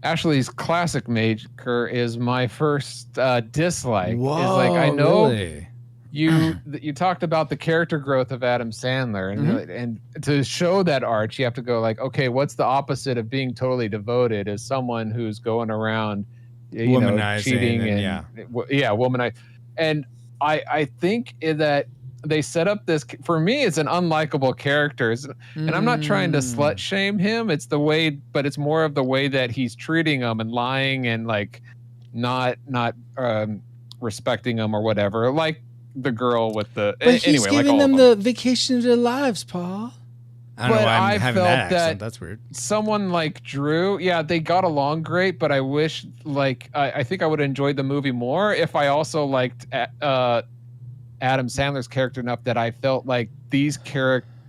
Ashley's classic maker is my first dislike. Whoa, is like, I know really? you talked about the character growth of Adam Sandler, and to show that arch, you have to go like, okay, what's the opposite of being totally devoted? Is someone who's going around, cheating and womanize. And I think that they set up this, for me, it's an unlikable character, and I'm not trying to slut shame him. It's the way, but it's more of the way that he's treating them and lying and like not respecting them or whatever. Like the girl with the But he's giving them the vacation of their lives, Paul. I don't know why I'm having felt that accent. That's weird. Someone like Drew, yeah, they got along great, but I wish, like, I think I would have enjoyed the movie more if I also liked Adam Sandler's character enough that I felt like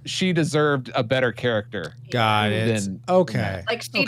she deserved a better character. Got it. Okay. Like she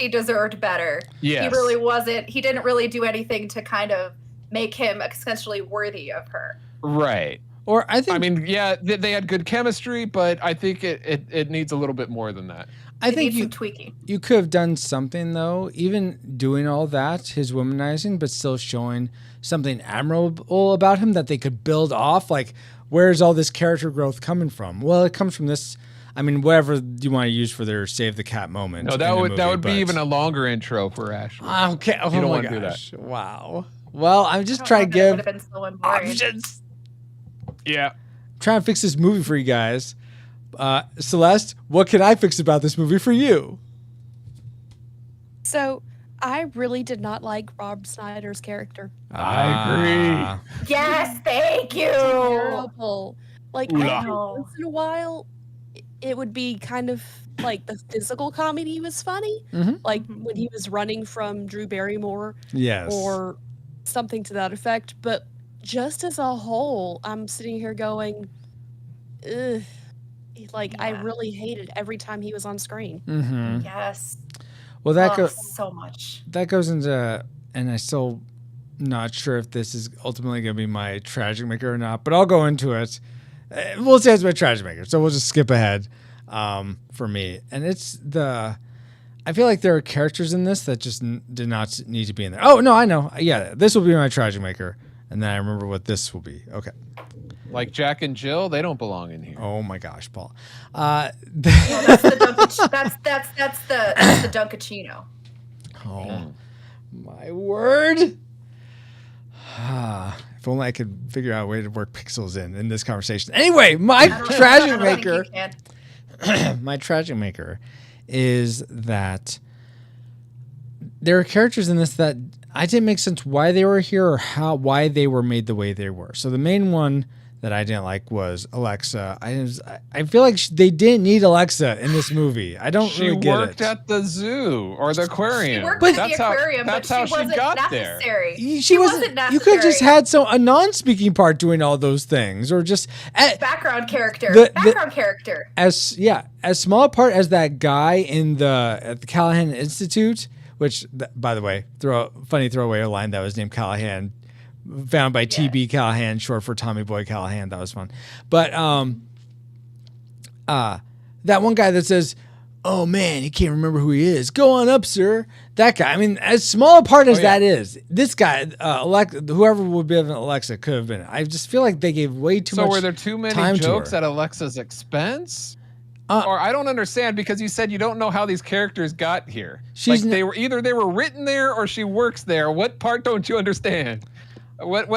deserved better. Yes. He really wasn't. He didn't really do anything to kind of make him essentially worthy of her. Right. Or I mean, yeah, they had good chemistry, but I think it needs a little bit more than that. I think some tweaking. You could have done something though, even doing all that, his womanizing, but still showing something admirable about him that they could build off. Like, where's all this character growth coming from? Well, it comes from this. I mean, whatever you want to use for their save the cat moment. No, that would be even a longer intro for Ashley. Okay. Oh you don't my want to do gosh. that. Wow. Well, I'm just trying to give options. Yeah. Trying to fix this movie for you guys. Celeste, what can I fix about this movie for you? So, I really did not like Rob Schneider's character. I agree. Yes, thank you. Terrible. Like, once in a while, it would be kind of like the physical comedy was funny. Like when he was running from Drew Barrymore. Yes. Or something to that effect. But just as a whole, I'm sitting here going, ugh. Like, I really hated every time he was on screen. Yes. Well, that goes so much. That goes into, and I still not sure if this is ultimately going to be my tragic maker or not, but I'll go into it. We'll say it's my tragic maker, so we'll just skip ahead for me. And it's I feel like there are characters in this that just did not need to be in there. Oh, no, I know. Yeah, this will be my tragic maker. And then I remember what this will be. Okay. Like Jack and Jill, they don't belong in here. Oh my gosh, Paul. That's the Dunkachino. Oh my word. If only I could figure out a way to work pixels in this conversation. Anyway, my tragic maker. My tragic maker is that there are characters in this that I didn't make sense why they were here or why they were made the way they were. So the main one that I didn't like was Alexa. I feel like they didn't need Alexa in this movie. I don't really get it. She worked at the zoo or the aquarium. She worked at the aquarium, that's but how she wasn't got necessary. there. She wasn't necessary. You could have just had a non-speaking part doing all those things, or just background character. Character. As small a part as that guy at the Callahan Institute. Which, by the way, funny throwaway line that was named Callahan, found by T.B. Callahan, short for Tommy Boy Callahan. That was fun. But that one guy that says, "Oh man, he can't remember who he is. Go on up, sir." That guy. I mean, as small a part as that is, this guy, whoever would be an Alexa, could have been. I just feel like they gave way too much. So were there too many jokes at Alexa's expense? Or I don't understand, because you said you don't know how these characters got here. They were written there or she works there. What part don't you understand? What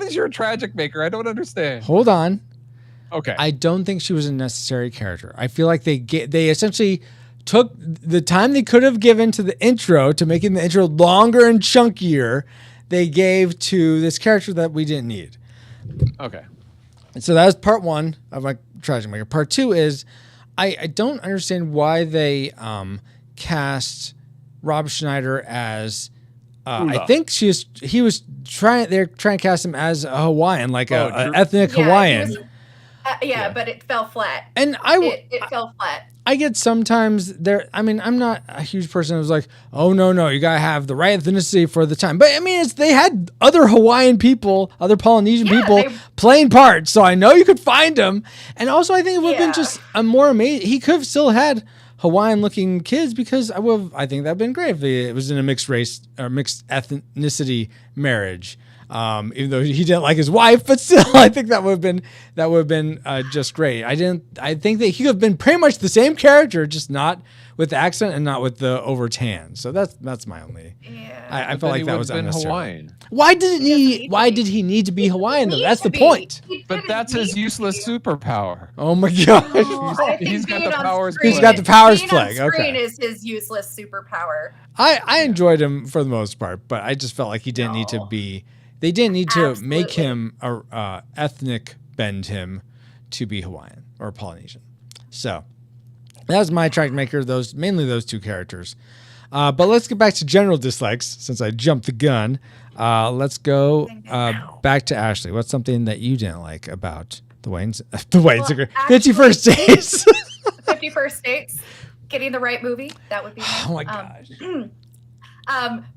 is your tragic maker? I don't understand. Hold on. Okay. I don't think she was a necessary character. I feel like they essentially took the time they could have given to the intro to making the intro longer and chunkier. They gave to this character that we didn't need. Okay. And so that was part one of my tragic maker. Part two is I don't understand why they cast Rob Schneider as I think they're trying to cast him as a Hawaiian, like an ethnic Hawaiian. But it fell flat. And it fell flat. I get sometimes I'm not a huge person who's like, oh no, you gotta have the right ethnicity for the time. But I mean, they had other Hawaiian people, other Polynesian people playing parts, so I know you could find them. And also, I think it would have been just a more amazing. He could have still had Hawaiian-looking kids, because I think that'd been great if it was in a mixed race or mixed ethnicity marriage. Even though he didn't like his wife, but still, I think that would have been just great. I think that he could have been pretty much the same character, just not with the accent and not with the over tan. So that's my only. Yeah. I felt like that was unnecessary. Hawaiian. Why did he need to be Hawaiian though? That's the point. But that's his useless superpower. Oh my gosh. He's got the powers. He's got the powers plague. Okay. Is his useless superpower. I enjoyed him for the most part, but I just felt like he didn't need to be. They didn't need to make him ethnic bend him to be Hawaiian or Polynesian. So That was my attract maker. Mainly those two characters. But let's get back to general dislikes since I jumped the gun. Let's go back to Ashley. What's something that you didn't like about the Wayne's? The Wayne's 51st Dates. 51st Dates. Getting the right movie. That would be nice. Oh my gosh.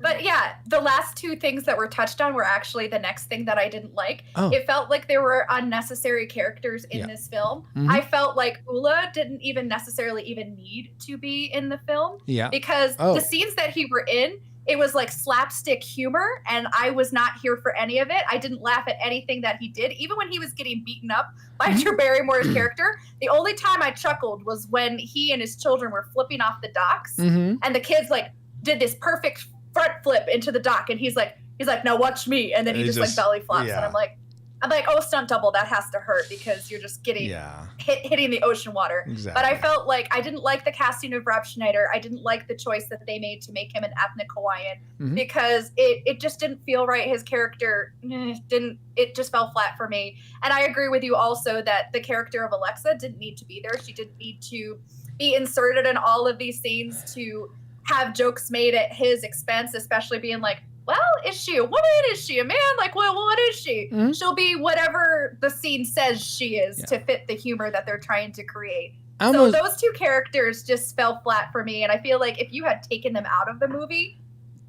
But yeah, the last two things that were touched on were actually the next thing that I didn't like. Oh. It felt like there were unnecessary characters in this film. Mm-hmm. I felt like Ula didn't even necessarily even need to be in the film. Yeah. Because the scenes that he were in, it was like slapstick humor, and I was not here for any of it. I didn't laugh at anything that he did. Even when he was getting beaten up by Drew Barrymore's character, the only time I chuckled was when he and his children were flipping off the docks, and the kids like did this perfect front flip into the dock, and he's like, now watch me, and then he just like belly flops, and I'm like, oh, stunt double, that has to hurt because you're just getting hitting the ocean water. Exactly. But I felt like I didn't like the casting of Rob Schneider. I didn't like the choice that they made to make him an ethnic Hawaiian because it just didn't feel right. His character it just fell flat for me. And I agree with you also that the character of Alexa didn't need to be there. She didn't need to be inserted in all of these scenes to have jokes made at his expense, especially being like, well, is she a woman? Is she a man? Like, what is she? Mm-hmm. She'll be whatever the scene says she is to fit the humor that they're trying to create. So those two characters just fell flat for me. And I feel like if you had taken them out of the movie,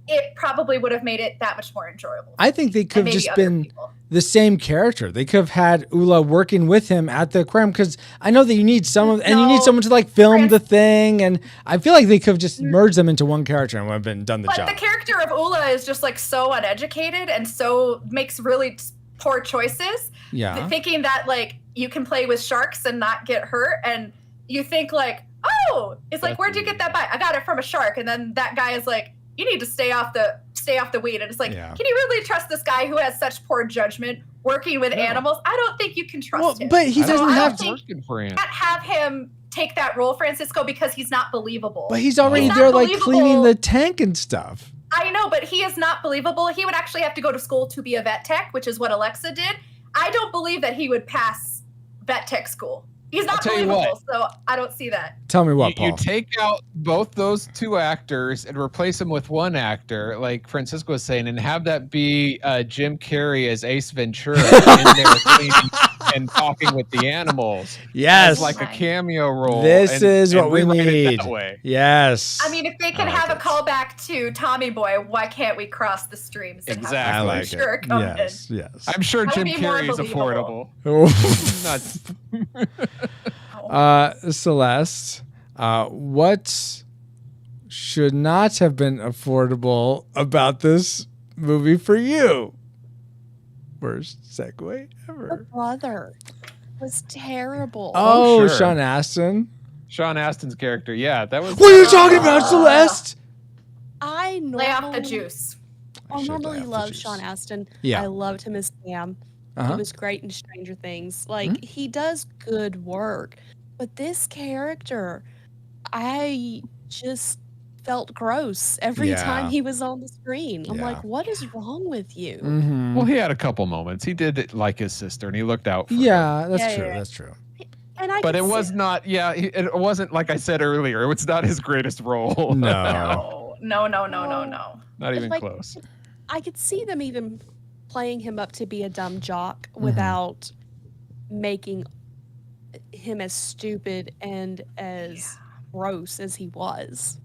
it probably would have made it that much more enjoyable. I think they could have just been the same character. They could have had Ula working with him at the aquarium because I know that you need someone and you need someone to like film the thing. And I feel like they could have just merged them into one character and would have been done the job. But the character of Ula is just like so uneducated and so makes really poor choices. Yeah. Thinking that like you can play with sharks and not get hurt. And you think like, oh, it's like, where'd you get that bite? I got it from a shark. And then that guy is like, you need to stay off the weed. And it's like, can you really trust this guy who has such poor judgment working with animals? I don't think you can trust him. But he doesn't have to can't have him take that role, Francisco, because he's not believable. But he's already there like cleaning the tank and stuff. I know, but he is not believable. He would actually have to go to school to be a vet tech, which is what Alexa did. I don't believe that he would pass vet tech school. He's not believable, so I don't see that. Tell me what, Paul. You take out both those two actors and replace them with one actor, like Francisco was saying, and have that be Jim Carrey as Ace Ventura in there cleaning and talking with the animals. Yes. As like a cameo role. This is what we need. That way. Yes. I mean, if they can have a callback to Tommy Boy, why can't we cross the streams? And exactly. Have I like sure it. Come yes. in? Yes. I'm sure Jim Carrey is affordable. Celeste, what should not have been affordable about this movie for you? Worst segue ever. The brother was terrible. Oh, sure. Sean Astin. Sean Astin's character. Yeah, that was. What are you talking about, Celeste? I normally lay off the juice. I normally love Sean Astin. Yeah. I loved him as Sam. He was great in Stranger Things. Like, he does good work. But this character, I just felt gross every time he was on the screen. I'm like, what is wrong with you? Mm-hmm. Well, he had a couple moments. He did like his sister, and he looked out for her. That's true. That's true. And but it was not. Yeah, it wasn't like I said earlier. It's not his greatest role. No. No. Not even close. I could see them even playing him up to be a dumb jock without making him as stupid and as gross as he was.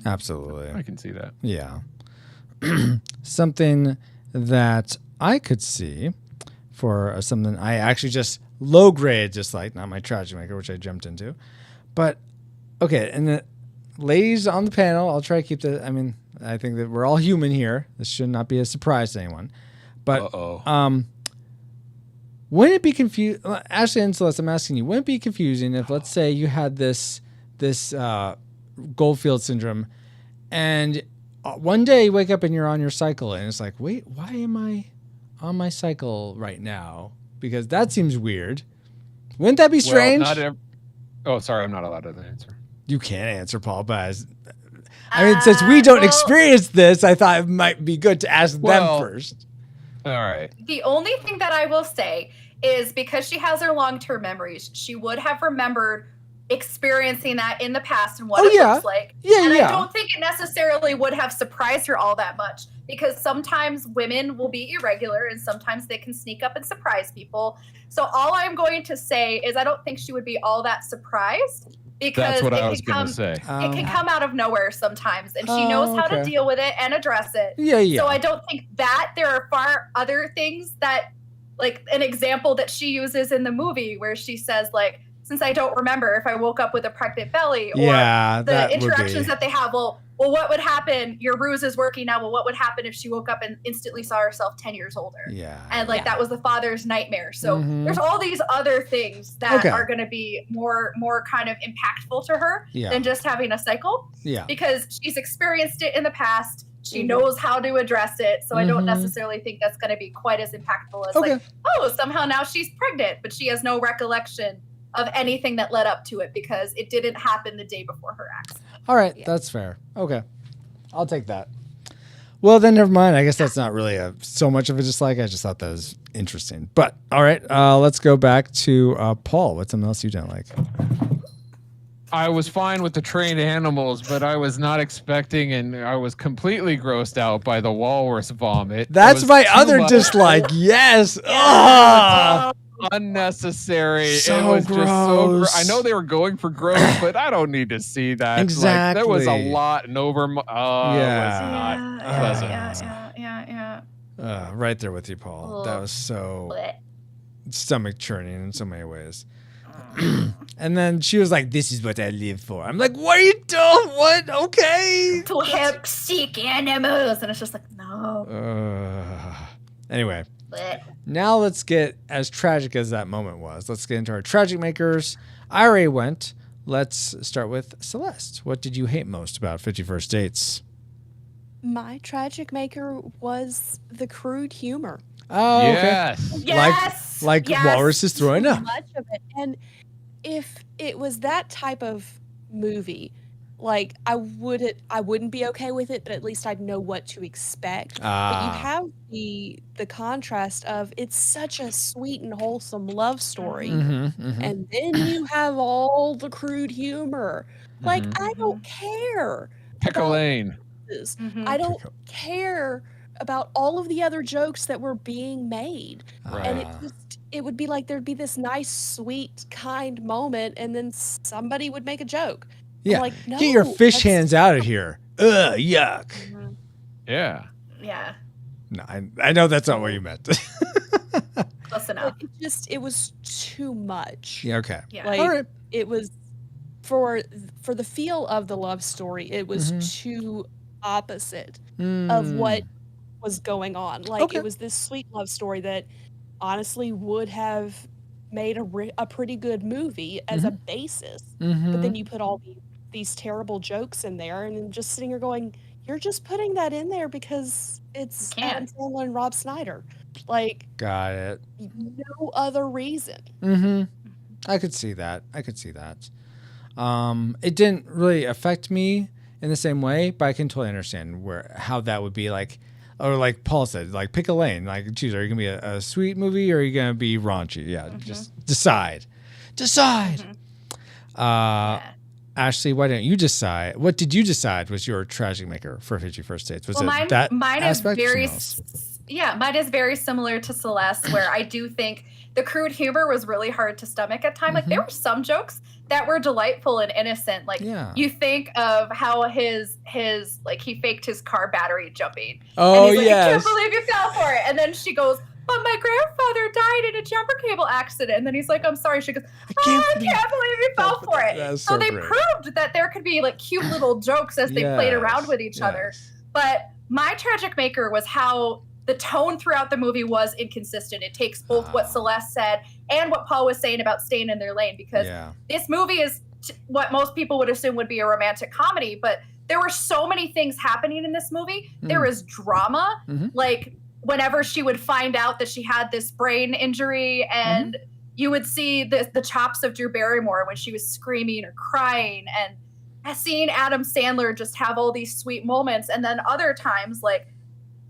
Absolutely. I can see that. Yeah. Something that I could see for something I actually just low grade, just like not my tragic maker, which I jumped into. But okay, and the ladies on the panel, I'll try to keep the, I mean, I think that we're all human here. This should not be a surprise to anyone. But wouldn't it be confusing, Ashley and Celeste, I'm asking you, wouldn't it be confusing if, let's say, you had this Goldfield syndrome, and one day you wake up and you're on your cycle, and it's like, wait, why am I on my cycle right now? Because that seems weird. Wouldn't that be strange? Oh, sorry, I'm not allowed to answer. You can't answer, Paul, but I mean, since we don't experience this, I thought it might be good to ask them first. All right. The only thing that I will say is because she has her long-term memories, she would have remembered experiencing that in the past and what it looks like. And I don't think it necessarily would have surprised her all that much, because sometimes women will be irregular and sometimes they can sneak up and surprise people. So all I'm going to say is I don't think she would be all that surprised, because that's what I was going to say. It can come out of nowhere sometimes, and she knows how to deal with it and address it. So I don't think that there are far other things that, like an example that she uses in the movie where she says, like, since I don't remember if I woke up with a pregnant belly, or the interactions that they have. Well, what would happen? Your ruse is working now. Well, what would happen if she woke up and instantly saw herself 10 years older? And that was the father's nightmare. So there's all these other things that are going to be more kind of impactful to her than just having a cycle. Because she's experienced it in the past. She knows how to address it. So I don't necessarily think that's going to be quite as impactful as like, oh, somehow now she's pregnant, but she has no recollection of anything that led up to it because it didn't happen the day before her accident. All right, that's fair. Okay, I'll take that. Well, then never mind. I guess that's not really so much of a dislike. I just thought that was interesting. But all right, let's go back to Paul. What's something else you don't like? I was fine with the trained animals, but I was not expecting, and I was completely grossed out by the walrus vomit. That's my other dislike. Yes. Unnecessary. So it was gross. Just so I know they were going for gross, but I don't need to see that. Exactly. Like, there was a lot and over. It was not pleasant. Right there with you, Paul. That was so stomach churning in so many ways. And then she was like, "This is what I live for." I'm like, "What are you doing? What? Okay." To help sick animals, and it's just like, no. Anyway. Now let's get, as tragic as that moment was, let's get into our tragic makers. I already went. Let's start with Celeste. What did you hate most about 51st Dates? My tragic maker was the crude humor. Oh, okay. Yes. Like Walrus is throwing up. Much of it. And if it was that type of movie, like I wouldn't be okay with it, but at least I'd know what to expect. But you have the contrast of it's such a sweet and wholesome love story, and then you have all the crude humor. Like I don't care. Pickle-Lane. I don't care about all of the other jokes that were being made, and it would be like there'd be this nice, sweet, kind moment, and then somebody would make a joke. Yeah, like, no, get your fish hands out of here. Ugh, yuck. Yeah. No, I know that's not what you meant. Close enough. It was too much. Yeah, okay. Yeah. Like, all right. It was for the feel of the love story. It was too opposite of what was going on. Like it was this sweet love story that honestly would have made a pretty good movie as a basis. But then you put all these terrible jokes in there, and then just sitting here going, "You're just putting that in there because it's Adam Sandler and Rob Schneider." Like, got it. No other reason. I could see that. It didn't really affect me in the same way, but I can totally understand how that would be like, or like Paul said, like pick a lane. Like, choose, are you gonna be a sweet movie or are you gonna be raunchy? Yeah, just decide. Ashley, why don't you decide? What did you decide was your tragic maker for 51st Dates? Was it that mine aspect? Mine is very similar to Celeste, where I do think the crude humor was really hard to stomach at times. Like there were some jokes that were delightful and innocent. Like you think of how his like he faked his car battery jumping. Oh, and he's like, yes. I can't believe you fell for it. And then she goes, but my grandfather died in a jumper cable accident. And then he's like, I'm sorry. She goes, I can't believe you fell for it. So they proved that there could be like cute little jokes as they played around with each other. But my tragic maker was how the tone throughout the movie was inconsistent. It takes both what Celeste said and what Paul was saying about staying in their lane, because this movie is what most people would assume would be a romantic comedy, but there were so many things happening in this movie. There was drama, like whenever she would find out that she had this brain injury, and you would see the chops of Drew Barrymore when she was screaming or crying, and seeing Adam Sandler just have all these sweet moments. And then other times, like,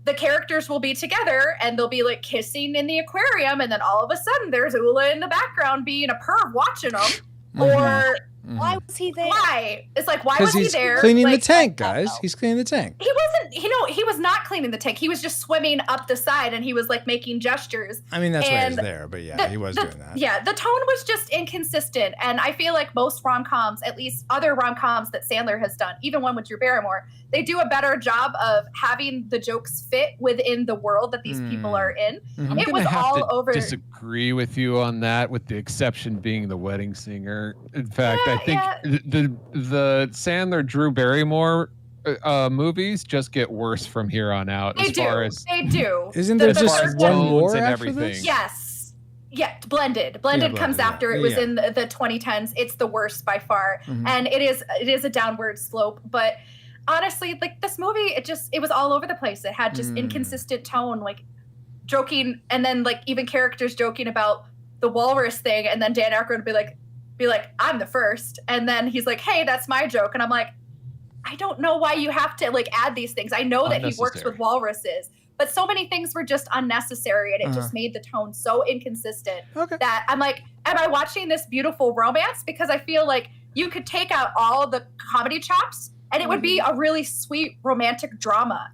the characters will be together and they'll be like kissing in the aquarium, and then all of a sudden there's Ula in the background being a perv watching them. Or Why was he there? Why? It's like, why was he there? Cleaning like, the tank, guys. He's cleaning the tank. He wasn't, he was not cleaning the tank. He was just swimming up the side and he was like making gestures. I mean, that's why he's there, but yeah, he was doing that. Yeah, the tone was just inconsistent. And I feel like most rom-coms, at least other rom-coms that Sandler has done, even one with Drew Barrymore, they do a better job of having the jokes fit within the world that these people are in. I'm It was have all to over. disagree with you on that, with the exception being the wedding singer. In fact, I think the Sandler Drew Barrymore movies just get worse from here on out. They do. Isn't there just one more and after everything? this? Yes. Yeah, Blended comes after. It was in the 2010s. It's the worst by far, and it is a downward slope. But honestly, like this movie, it was all over the place. It had just inconsistent tone, like joking, and then like even characters joking about the walrus thing, and then Dan Aykroyd would be like, I'm the first, and then he's like, hey, that's my joke, and I'm like, I don't know why you have to like add these things. I know that he works with walruses, but so many things were just unnecessary, and it just made the tone so inconsistent that I'm like, am I watching this beautiful romance? Because I feel like you could take out all the comedy chops and it would be a really sweet romantic drama.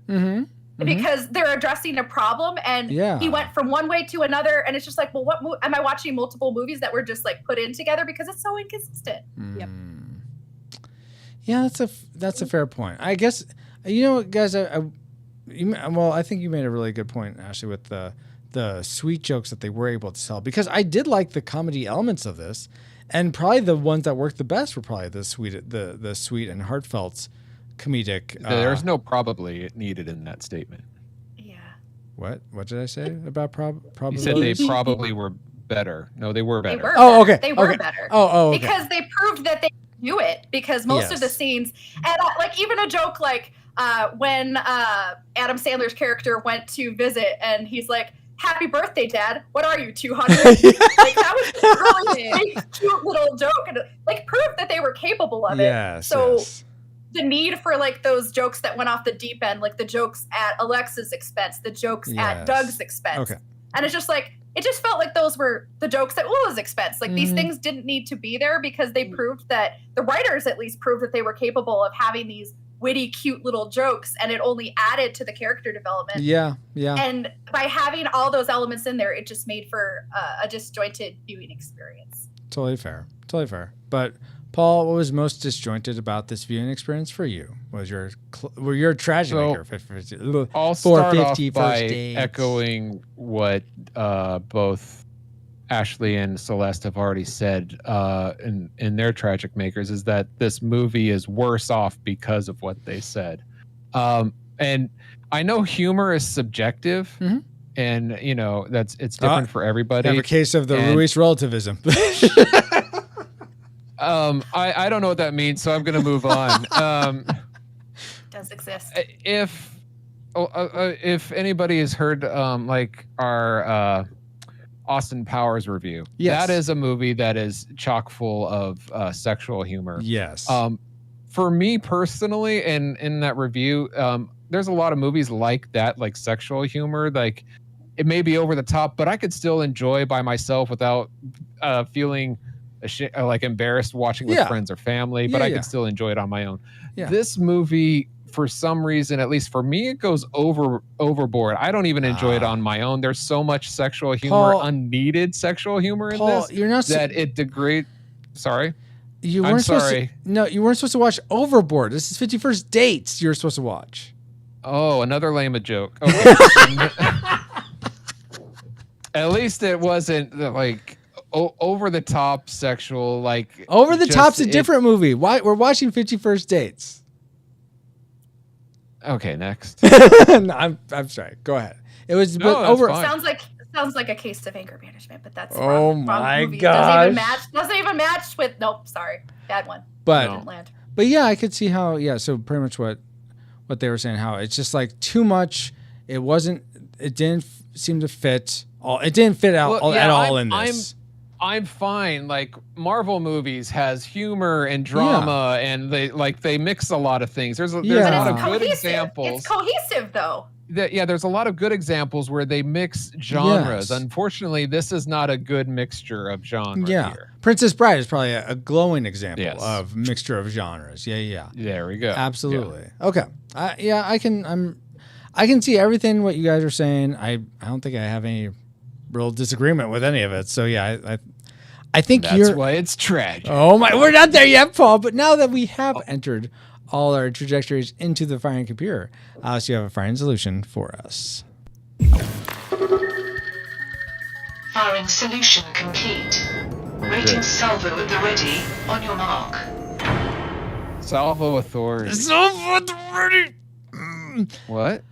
Because they're addressing a problem, and he went from one way to another, and it's just like, well, am I watching multiple movies that were just like put in together because it's so inconsistent? Yep. Yeah, that's a fair point. I guess, you know, guys, I think you made a really good point, Ashley, with the sweet jokes that they were able to tell, because I did like the comedy elements of this, and probably the ones that worked the best were probably the sweet and heartfelt comedic. There's no probably needed in that statement. Yeah. What did I say about probably? You said they probably were better. No, they were better. They were better. Okay. They were better. Okay. Because they proved that they knew it. Because most of the scenes, and like even a joke like when Adam Sandler's character went to visit, and he's like, "Happy birthday, Dad. What are you, 200?" Like that was a really cute little joke, and like proved that they were capable of it. The need for like those jokes that went off the deep end, like the jokes at Alexa's expense, the jokes at Doug's expense. And it's just like, it just felt like those were the jokes at Ulla's expense. Like these things didn't need to be there because they proved that the writers at least proved that they were capable of having these witty, cute little jokes, and it only added to the character development. Yeah. And by having all those elements in there, it just made for a disjointed viewing experience. Totally fair. But Paul, what was most disjointed about this viewing experience for you? Was your tragic maker? I'll start off by echoing what both Ashley and Celeste have already said in their tragic makers, is that this movie is worse off because of what they said. And I know humor is subjective, and you know it's different for everybody. I have a case of the Ruiz relativism. I don't know what that means, so I'm going to move on. Does exist. If anybody has heard like our Austin Powers review, that is a movie that is chock full of sexual humor. Yes. For me personally, and in that review, there's a lot of movies like that, like sexual humor. Like it may be over the top, but I could still enjoy by myself without feeling like embarrassed watching with friends or family, but I could still enjoy it on my own. This movie, for some reason, at least for me, it goes overboard. I don't even enjoy it on my own. There's so much sexual humor, unneeded sexual humor in this, you're not that it degrades. Sorry, you weren't you weren't supposed to watch Overboard. This is 51st Dates. You're supposed to watch. Oh, another lame joke. Okay. At least it wasn't like over the top sexual, like Over the Top's a different movie. Why we're watching 51st Dates? Okay, next. No, I'm sorry. Go ahead. It was over. Sounds like a case of anger management, but that's wrong movie. gosh. Doesn't even match with. Nope, sorry, bad one. But yeah, I could see how. Yeah, so pretty much what they were saying, how it's just like too much. It didn't seem to fit. It didn't fit at all in this. I'm fine. Like Marvel movies has humor and drama, and they mix a lot of things. There's a lot of good examples. It's cohesive though. There's a lot of good examples where they mix genres. Unfortunately, this is not a good mixture of genres here. Princess Bride is probably a glowing example Yes. of mixture of genres. Yeah. There we go. Absolutely. Yeah. Okay. I can see everything what you guys are saying. I don't think I have any real disagreement with any of it. So yeah, I think That's why it's tragic. Oh my, we're not there yet, Paul. But now that we have entered all our trajectories into the firing computer, so you have a firing solution for us. Firing solution complete. Rating salvo at the ready. On your mark. Salvo authority. What?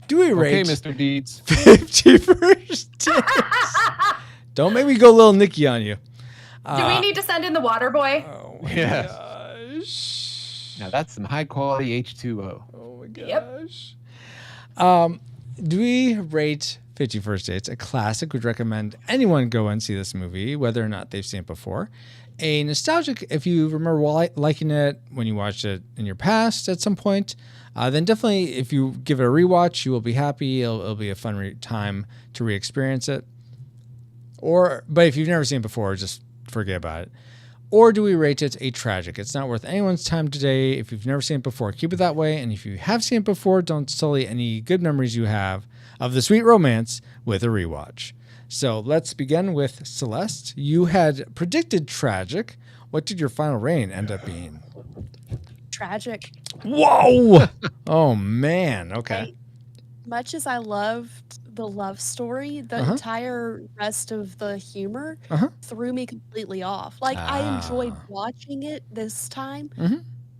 Do we rate? Okay, Mr. Deeds. 51st dates? Don't make me go little Nicky on you. Do we need to send in the water boy? Oh my Yes. gosh. Now that's some high quality H2O. Oh my Yep. gosh. Do we rate 51st Dates a classic? Would recommend anyone go and see this movie, whether or not they've seen it before. A nostalgic, if you remember liking it when you watched it in your past at some point, then definitely if you give it a rewatch, you will be happy. It'll be a fun time to re-experience it. But if you've never seen it before, just forget about it. Or do we rate it a tragic? It's not worth anyone's time today. If you've never seen it before, keep it that way. And if you have seen it before, don't sully any good memories you have of the sweet romance with a rewatch. So let's begin with Celeste. You had predicted tragic. What did your final rating end up being? Tragic. Whoa! Oh, man. Okay. Much as I loved the love story, the entire rest of the humor threw me completely off. Like, I enjoyed watching it this time,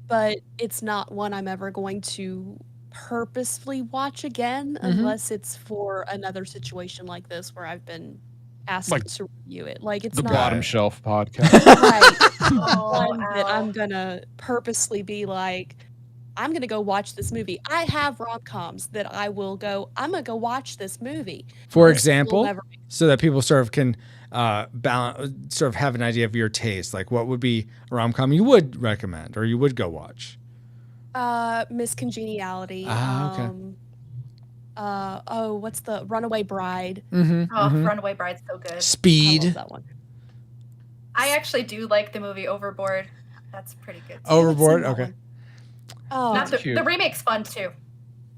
but it's not one I'm ever going to purposefully watch again unless it's for another situation like this where I've been asked to review it. Like, it's The not Bottom Shelf podcast. one that I'm gonna purposely be like, I'm gonna go watch this movie. I have rom-coms that I'm gonna go watch this movie. For This will example, never- so that people sort of can balance, sort of have an idea of your taste. Like, what would be a rom-com you would recommend or you would go watch? Miss Congeniality. Okay. What's the Runaway Bride? Runaway Bride's so good. I Speed. love that one. I actually do like the movie Overboard. That's pretty good. too. Overboard. that Okay. one. Oh, Not the cute. remake's fun too.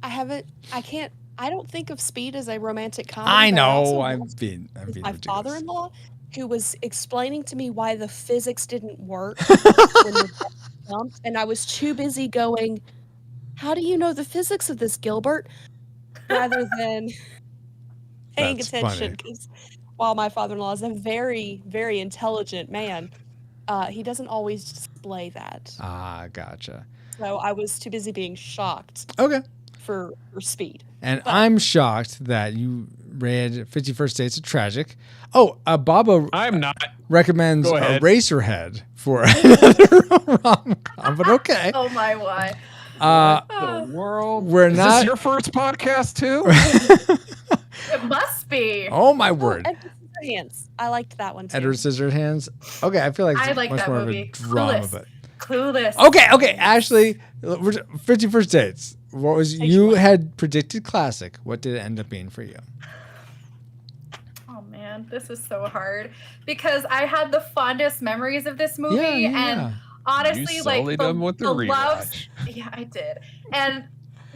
I don't think of Speed as a romantic comedy. I but also know. I'm watched being with ridiculous. my father-in-law, who was explaining to me why the physics didn't work when the ball jumped, and I was too busy going, "How do you know the physics of this, Gilbert?" Rather than paying That's attention. funny. Because while my father-in-law is a very, very intelligent man, he doesn't always display that. Gotcha. So I was too busy being shocked Okay. for Speed. And I'm shocked that you read 51st Dates a tragic. Oh, Baba I'm not. recommends Go ahead. Eraserhead for another rom-com, but okay. Oh my why. The world. We're Is not. this your first podcast too? It must be. Oh my word. Edward Scissorhands. I liked that one too. Edward Scissorhands. Okay, I feel like I it's like much that more movie. of a drama, Clueless. but Clueless. okay. Ashley, 51st Dates. What was you had predicted classic? What did it end up being for you? Oh man, this is so hard because I had the fondest memories of this movie, and honestly, You like sullied them with the loves. Yeah, I did, and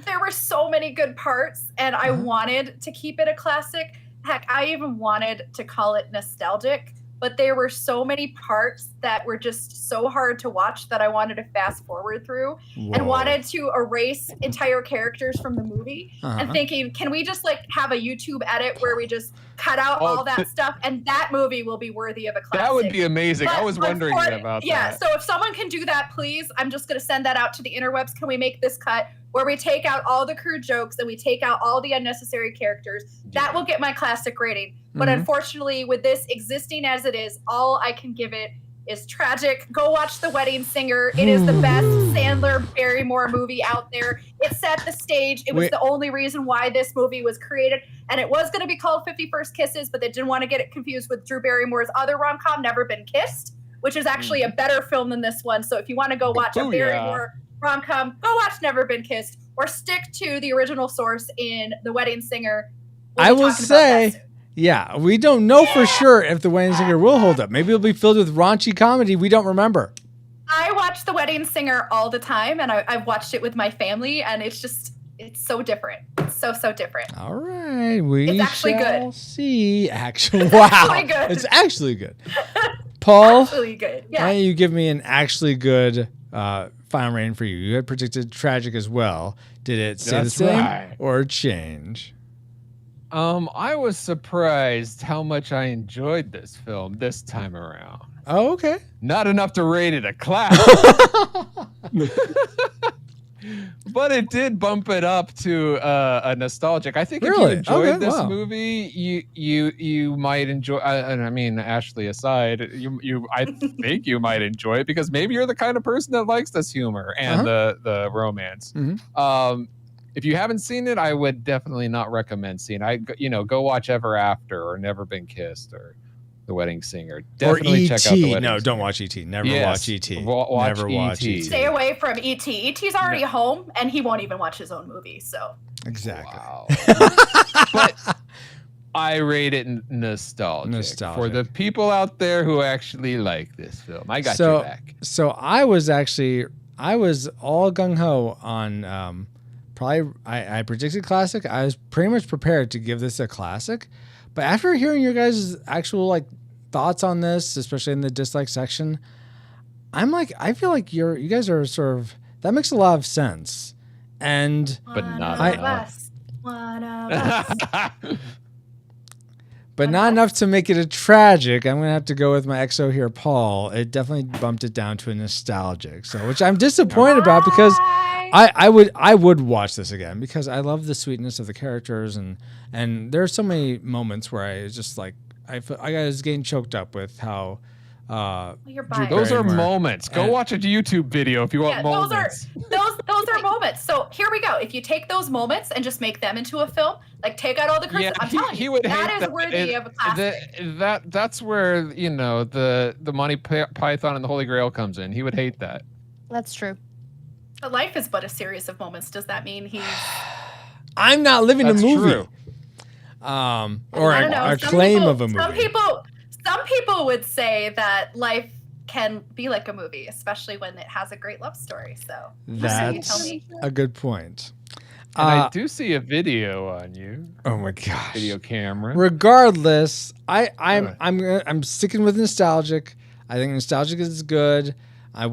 there were so many good parts, and I wanted to keep it a classic. Heck, I even wanted to call it nostalgic, but there were so many parts that were just so hard to watch that I wanted to fast forward through and wanted to erase entire characters from the movie and thinking, can we just like have a YouTube edit where we just cut out all that stuff and that movie will be worthy of a classic. That would be amazing. I But was wondering about yeah, that. so if someone can do that, please, I'm just going to send that out to the interwebs. Can we make this cut where we take out all the crude jokes and we take out all the unnecessary characters? That will get my classic rating. But unfortunately, with this existing as it is, all I can give it is tragic. Go watch The Wedding Singer. It is the best Sandler Barrymore movie out there. It set the stage. It was the only reason why this movie was created. And it was going to be called 51st Kisses, but they didn't want to get it confused with Drew Barrymore's other rom-com, Never Been Kissed, which is actually a better film than this one. So if you want to go watch a Barrymore rom-com, go watch Never Been Kissed or stick to the original source in The Wedding Singer. I will say, Yeah, we don't know for sure if The Wedding Singer will hold up. Maybe it'll be filled with raunchy comedy we don't remember. I watch The Wedding Singer all the time, and I've watched it with my family, and it's so different. It's so different. All right, It's actually shall good. see. Actually, wow, actually good. It's actually good. Paul, Actually good. Yeah. why don't you give me an actually good final rating for you? You had predicted tragic as well. Did it stay the That's same right. or change? I was surprised how much I enjoyed this film this time around. Oh, okay. Not enough to rate it a class. But it did bump it up to a nostalgic. I think Really? if you enjoyed Okay, this wow. movie, you might enjoy. And I mean, Ashley aside, I think you might enjoy it because maybe you're the kind of person that likes this humor and the romance. Mhm. If you haven't seen it, I would definitely not recommend seeing. Go watch Ever After or Never Been Kissed or The Wedding Singer. Definitely or check out The E.T. Wedding No, Singer. don't watch E.T. Never Yes, watch E.T. watch Never watch E.T. E.T. Stay away from E.T. E.T.'s already home, and he won't even watch his own movie. So Exactly. Wow. But I rate it nostalgic. Nostalgic. For the people out there who actually like this film. I got So- your back. So I was all gung ho on probably I predicted classic. I was pretty much prepared to give this a classic, but after hearing your guys' actual thoughts on this, especially in the dislike section, I feel like you guys are sort of, that makes a lot of sense, and But not one of enough. us. One of us. but not enough to make it a tragic. I'm gonna have to go with my XO here, Paul. It definitely bumped it down to a nostalgic, so which I'm disappointed about because I would watch this again because I love the sweetness of the characters and there are so many moments where I was just I was getting choked up with how You're Drew biased. Those are Barrymore. moments. Go And- watch a YouTube video if you want Yeah, moments. those are moments. So here we go. If you take those moments and just make them into a film, take out all the curses, I'm telling he you, would that hate is that. worthy of a classic. That's where the Monty Python and the Holy Grail comes in. He would hate that. That's true. But life is but a series of moments. Does that mean he's? I'm not living That's a movie. true. Or I don't know. a Some claim people- of a movie. Some people would say that life can be like a movie, especially when it has a great love story. So you tell That's me. a good point. And I do see a video on you. Oh my gosh. Video camera. Regardless, I'm sticking with nostalgic. I think nostalgic is good. I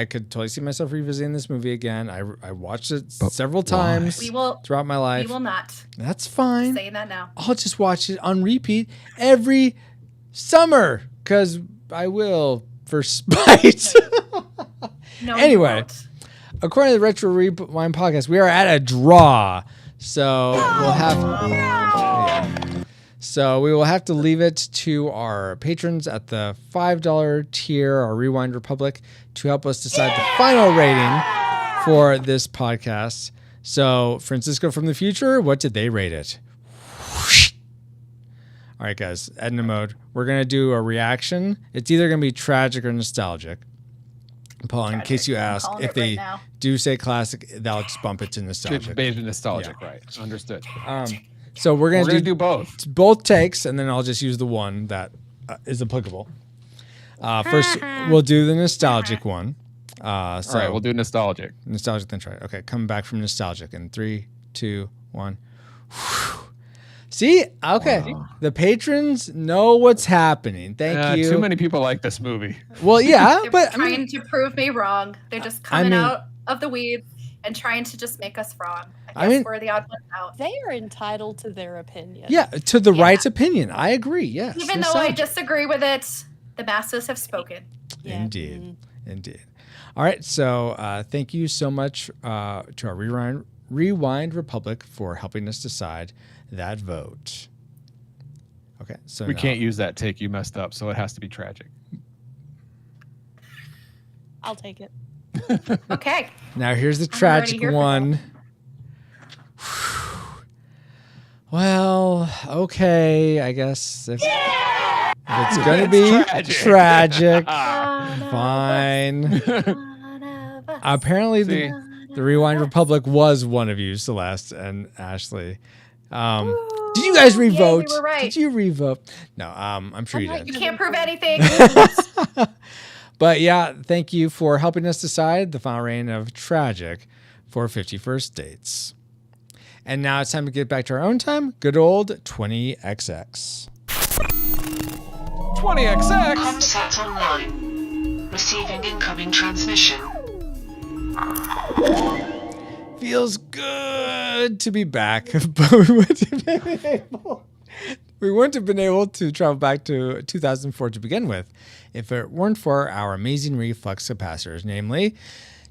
could totally see myself revisiting this movie again. I watched it several times We will. throughout my life. We will not. That's fine. Saying that now. I'll just watch it on repeat every summer because I will for spite. No, you Anyway, won't. according to the Retro Rewind podcast, we are at a draw. So we'll have. Yeah. So we will have to leave it to our patrons at the $5 tier, our Rewind Republic, to help us decide the final rating for this podcast. So Francisco from the future, what did they rate it? All right, guys, Edna mode. We're going to do a reaction. It's either going to be tragic or nostalgic. Paul, in case you ask, calling if it they right now. do say classic, that'll just bump it to nostalgic. Based on nostalgic, right? Understood. So we're We're gonna gonna do do both. both takes, and then I'll just use the one that is applicable. First, we'll do the nostalgic one. So All right, we'll do nostalgic. nostalgic, then try. Okay, coming back from nostalgic in 3, 2, 1. See, okay, the patrons know what's happening. Thank you. Too many people like this movie. Well, yeah, They're but I trying mean, to prove me wrong. They're just coming mean- out of the weeds and trying to just make us wrong. I I guess mean- we're the odd one out. They are entitled to their opinion. yeah, to the right opinion. I agree. Yes, Even though I nostalgic. disagree with it, the masses have spoken. Yeah. Indeed. Indeed. All right. So thank you so much to our Rewind Republic for helping us decide that vote. Okay. So We now- can't use that take. You messed up, so it has to be tragic. I'll take it. Okay. Now here's the I'm already tragic here for one. Well, okay. I guess if it's going to be tragic, fine. Apparently, the Rewind Republic was one of you, Celeste and Ashley. Did you guys revote? We were right. Did you revote? No, I'm sure you did. You can't prove anything. But yeah, thank you for helping us decide the final rating of Tragic for 51st Dates. And now it's time to get back to our own time. Good old 20XX. 20XX. Contact online. Receiving incoming transmission. Feels good to be back, but we wouldn't have been able to travel back to 2004 to begin with if it weren't for our amazing reflux capacitors, namely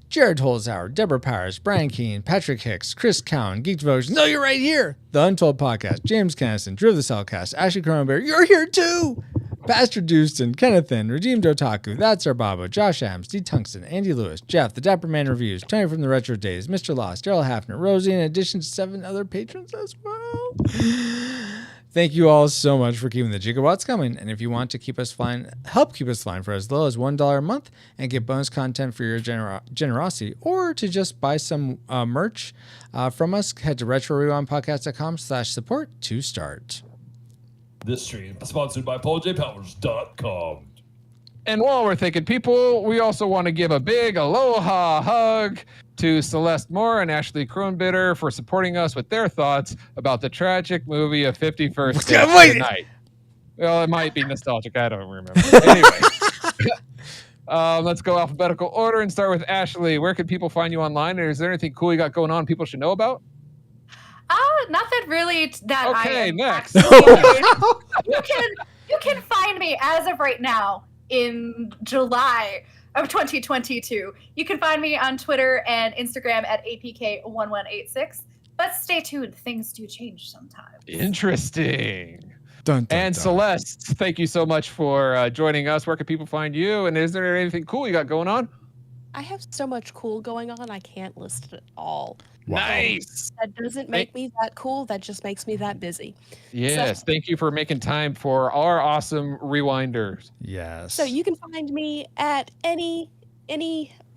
Jared Holzhauer, Deborah Powers, Brian Keane, Patrick Hicks, Chris Cowan, Geek Devotions. No, you're right here. The Untold Podcast, James Kennison, Drew the Cellcast, Ashley Kronenbitter. You're here too. Pastor Dewston, Kennethan, Redeemed Otaku, That's Our Babo, Josh Adams, D. Tungsten, Andy Lewis, Jeff, The Dapper Man Reviews, Tony from the Retro Days, Mr. Lost, Daryl Hafner, Rosie, in addition to 7 other patrons as well. Thank you all so much for keeping the gigawatts coming. And if you want to keep us flying, help keep us flying for as low as $1 a month and get bonus content for your generosity, or to just buy some merch from us, head to retrorewindpodcast.com/support to start. This stream is sponsored by PaulJPowers.com. And while we're thanking people, we also want to give a big aloha hug to Celeste Mora and Ashley Kronenbitter for supporting us with their thoughts about the tragic movie of 51st Dates tonight. Well, it might be nostalgic. I don't remember. Anyway, let's go alphabetical order and start with Ashley. Where can people find you online? Or is there anything cool you got going on people should know about? Nothing really that okay, I am next. You can find me as of right now in July of 2022. You can find me on Twitter and Instagram at APK1186. But stay tuned, things do change sometimes. Interesting. Dun, dun, and dun. Celeste, thank you so much for joining us. Where can people find you? And is there anything cool you got going on? I have so much cool going on, I can't list it all. Wow. Nice. That doesn't make me that cool. That just makes me that busy. Yes. So, thank you for making time for our awesome rewinders. Yes. So you can find me at any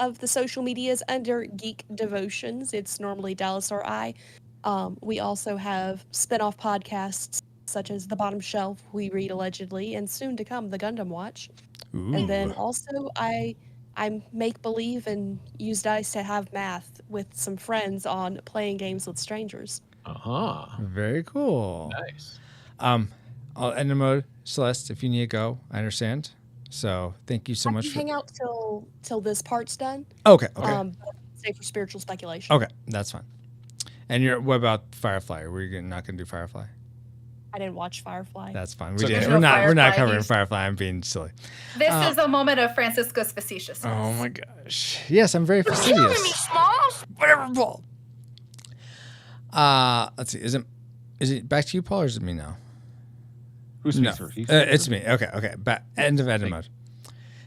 of the social medias under Geek Devotions. It's normally Dallas or I. We also have spin-off podcasts such as The Bottom Shelf, We Read Allegedly, and soon to come, The Gundam Watch. Ooh. And then also I make believe and use dice to have math with some friends on playing games with strangers. Uh-huh. Very cool. Nice. I'll end the mode, Celeste, if you need to go. I understand. So thank you so much. Hang out till this part's done. Okay. Stay for spiritual speculation. Okay, that's fine. And what about Firefly? Are we not going to do Firefly? I didn't watch Firefly. That's fine. So We're not covering He's- Firefly. I'm being silly. This is a moment of Francisco's facetiousness. Oh my gosh. Yes, I'm very fastidious. Whatever, Paul. Let's see. Is it back to you, Paul, or is it me now? Who's No, first? it's me. Okay. End of edit mode.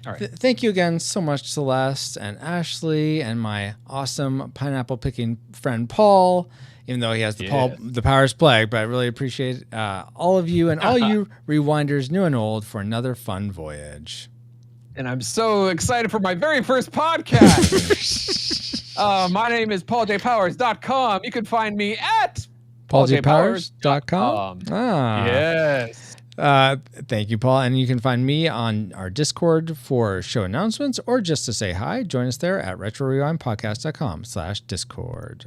All right. Thank you again so much, Celeste and Ashley, and my awesome pineapple picking friend Paul. Even though he has the Powers Plague, but I really appreciate all of you and all you rewinders, new and old, for another fun voyage. And I'm so excited for my very first podcast. My name is PaulJPowers.com. You can find me at PaulJPowers.com. Yes. Thank you, Paul. And you can find me on our Discord for show announcements or just to say hi. Join us there at retrorewindpodcast.com/Discord.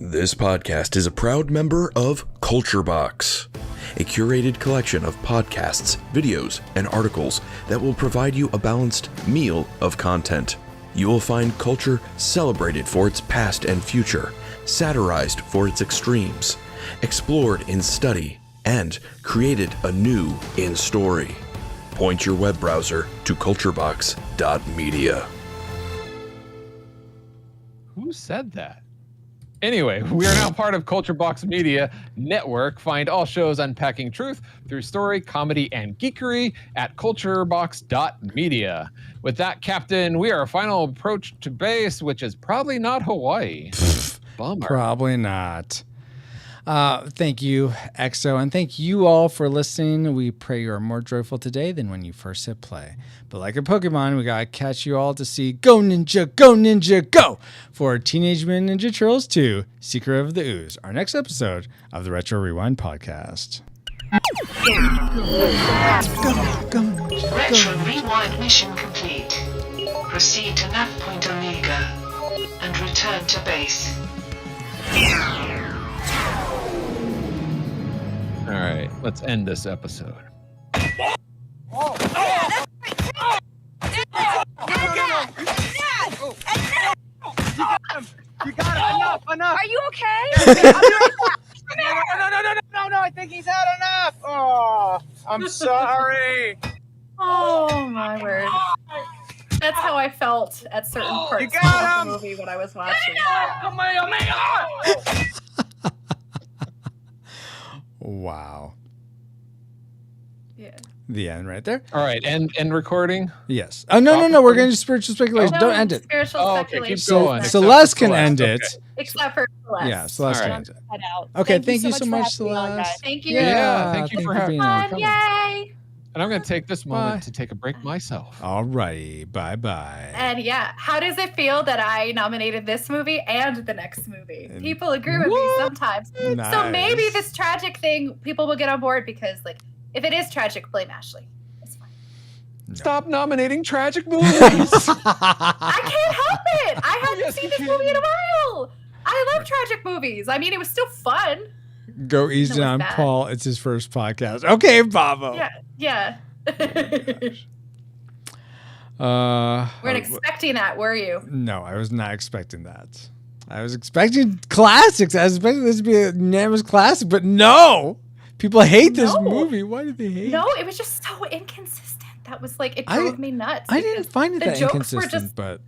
This podcast is a proud member of Culture Box, a curated collection of podcasts, videos, and articles that will provide you a balanced meal of content. You will find culture celebrated for its past and future, satirized for its extremes, explored in study, and created anew in story. Point your web browser to culturebox.media. Who said that? Anyway, we are now part of Culture Box Media Network. Find all shows unpacking truth through story, comedy, and geekery at culturebox.media. With that, Captain, we are final approach to base, which is probably not Hawaii. Bummer. Probably not. Thank you, EXO, and thank you all for listening. We pray you are more joyful today than when you first hit play. But like a Pokemon, we gotta catch you all to see Go Ninja, Go Ninja, Go! For Teenage Mutant Ninja Turtles 2, Secret of the Ooze, our next episode of the Retro Rewind podcast. Retro Rewind mission complete. Proceed to nav point Omega and return to base. All right, let's end this episode. You got it. Enough. Are you okay? I'll be right back. No, I think he's had enough. Oh, I'm sorry. Oh my word. That's how I felt at certain parts of the movie when I was watching. Wow. Yeah. The end right there. All right, end recording. Yes. Oh, no. We're going to spiritual speculation. No, Don't end it. Spiritual Okay, speculation. keep going. Celeste can end it. Except for Celeste. Yeah, Celeste can All end it. Head out. Okay, thank you so for much, having me on, guys. Celeste. Thank you. Yeah, thank you for being having on. me. Yay! And I'm going to take this moment to take a break myself. All righty. Bye-bye. And yeah, how does it feel that I nominated this movie and the next movie? People agree with me sometimes. Nice. So maybe this tragic thing, people will get on board because, like, if it is tragic, blame Ashley. It's fine. Stop nominating tragic movies. I can't help it. I haven't seen this movie in a while. I love tragic movies. I mean, it was still fun. Go easy was on bad. Paul. It's his first podcast. Okay, Babo. Yeah. Weren't expecting that, were you? No, I was not expecting that. I was expecting classics. I was expecting this to be a unanimous classic, but no. People hate this movie. Why did they hate it? No, it was just so inconsistent. That was like, it drove me nuts. I didn't find it the that jokes inconsistent, were just, but